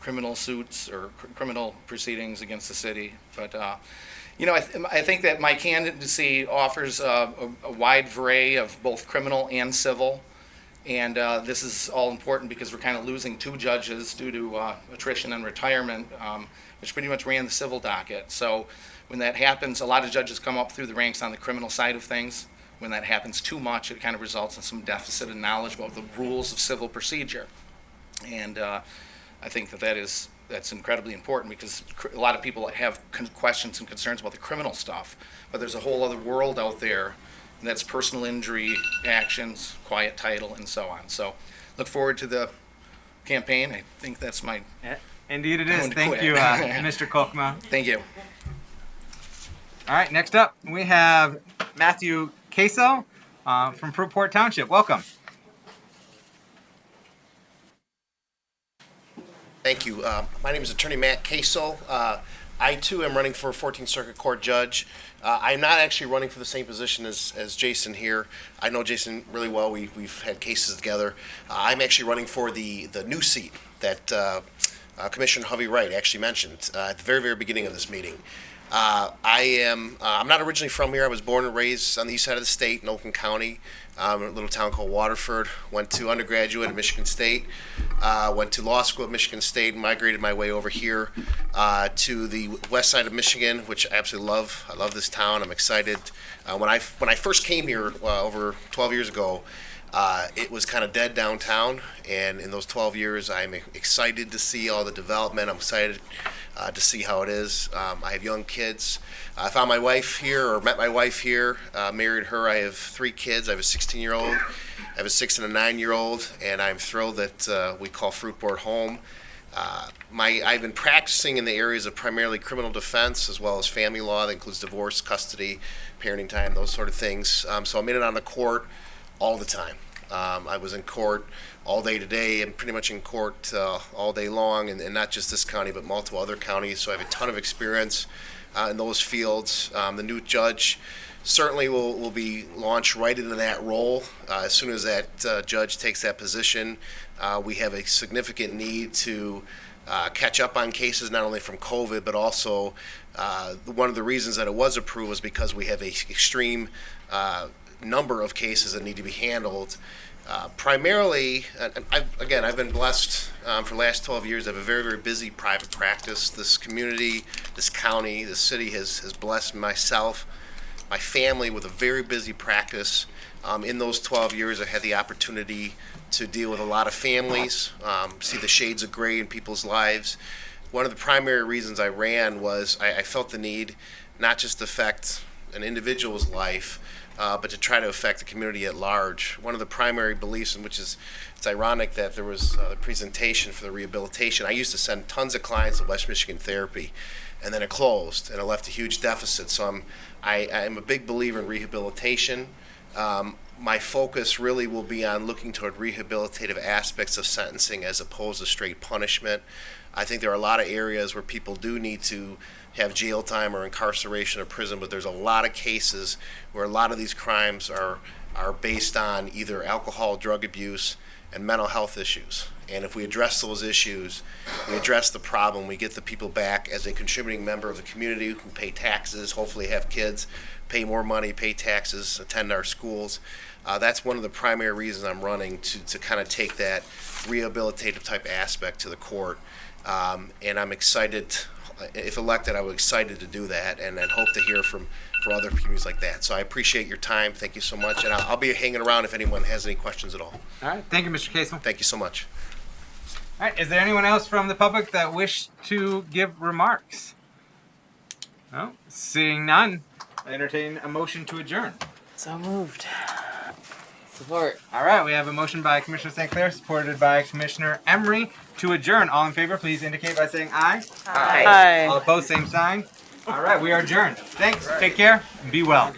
criminal suits or criminal proceedings against the city. But I think that my candidacy offers a wide array of both criminal and civil, and this is all important because we're kind of losing 2 judges due to attrition and retirement, which pretty much ran the civil docket. So when that happens, a lot of judges come up through the ranks on the criminal side of things. When that happens too much, it kind of results in some deficit in knowledge about the rules of civil procedure, and I think that's incredibly important because a lot of people have questions and concerns about the criminal stuff, but there's a whole other world out there, and that's personal injury actions, quiet title, and so on. So look forward to the campaign. I think that's my... Indeed it is. Thank you, Mr. Kokma. Thank you. All right, next up we have Matthew Queso from Fruitport Township. Welcome. Thank you. My name is Attorney Matt Queso. I too am running for 14th Circuit Court Judge. I'm not actually running for the same position as Jason here. I know Jason really well. We've had cases together. I'm actually running for the new seat that Commissioner Hovey Wright actually mentioned at the very, very beginning of this meeting. I'm not originally from here. I was born and raised on the east side of the state in Oakland County, a little town called Waterford. Went to undergraduate at Michigan State, went to law school at Michigan State, migrated my way over here to the west side of Michigan, which I absolutely love. I love this town. I'm excited. When I first came here over 12 years ago, it was kind of dead downtown, and in those 12 years, I'm excited to see all the development. I'm excited to see how it is. I have young kids. I found my wife here, or met my wife here, married her. I have 3 kids. I have a 16-year-old, I have a 6 and a 9-year-old, and I'm thrilled that we call Fruitport home. I've been practicing in the areas of primarily criminal defense as well as family law. That includes divorce, custody, parenting time, those sort of things. So I'm in and on the court all the time. I was in court all day today and pretty much in court all day long, and not just this county but multiple other counties. So I have a ton of experience in those fields. The new judge certainly will be launched right into that role. As soon as that judge takes that position, we have a significant need to catch up on cases, not only from COVID, but also one of the reasons that it was approved was because we have a extreme number of cases that need to be handled. Primarily, I've been blessed for the last 12 years. I have a very, very busy private practice. This community, this county, this city has blessed myself, my family with a very busy practice. In those 12 years, I had the opportunity to deal with a lot of families, see the shades of gray in people's lives. One of the primary reasons I ran was I felt the need not just to affect an individual's life, but to try to affect the community at large. One of the primary beliefs, in which it's ironic that there was a presentation for the rehabilitation. I used to send tons of clients to West Michigan Therapy, and then it closed, and it left a huge deficit. So I'm a big believer in rehabilitation. My focus really will be on looking toward rehabilitative aspects of sentencing as opposed to straight punishment. I think there are a lot of areas where people do need to have jail time or incarceration or prison, but there's a lot of cases where a lot of these crimes are based on either alcohol, drug abuse, and mental health issues. And if we address those issues, we address the problem, we get the people back as a contributing member of the community who pay taxes, hopefully have kids, pay more money, pay taxes, attend our schools. That's one of the primary reasons I'm running, to kind of take that rehabilitative type aspect to the court. And I'm excited, if elected, I'm excited to do that, and hope to hear from other communities like that. So I appreciate your time. Thank you so much. And I'll be hanging around if anyone has any questions at all. All right. Thank you, Mr. Casel. Thank you so much. All right. Is there anyone else from the public that wish to give remarks? No. Seeing none, I entertain a motion to adjourn. So moved. Support. All right. We have a motion by Commissioner St. Clair, supported by Commissioner Emery, to adjourn. All in favor, please indicate by saying aye. Aye. All opposed, same sign. All right. We are adjourned. Thanks. Take care and be well.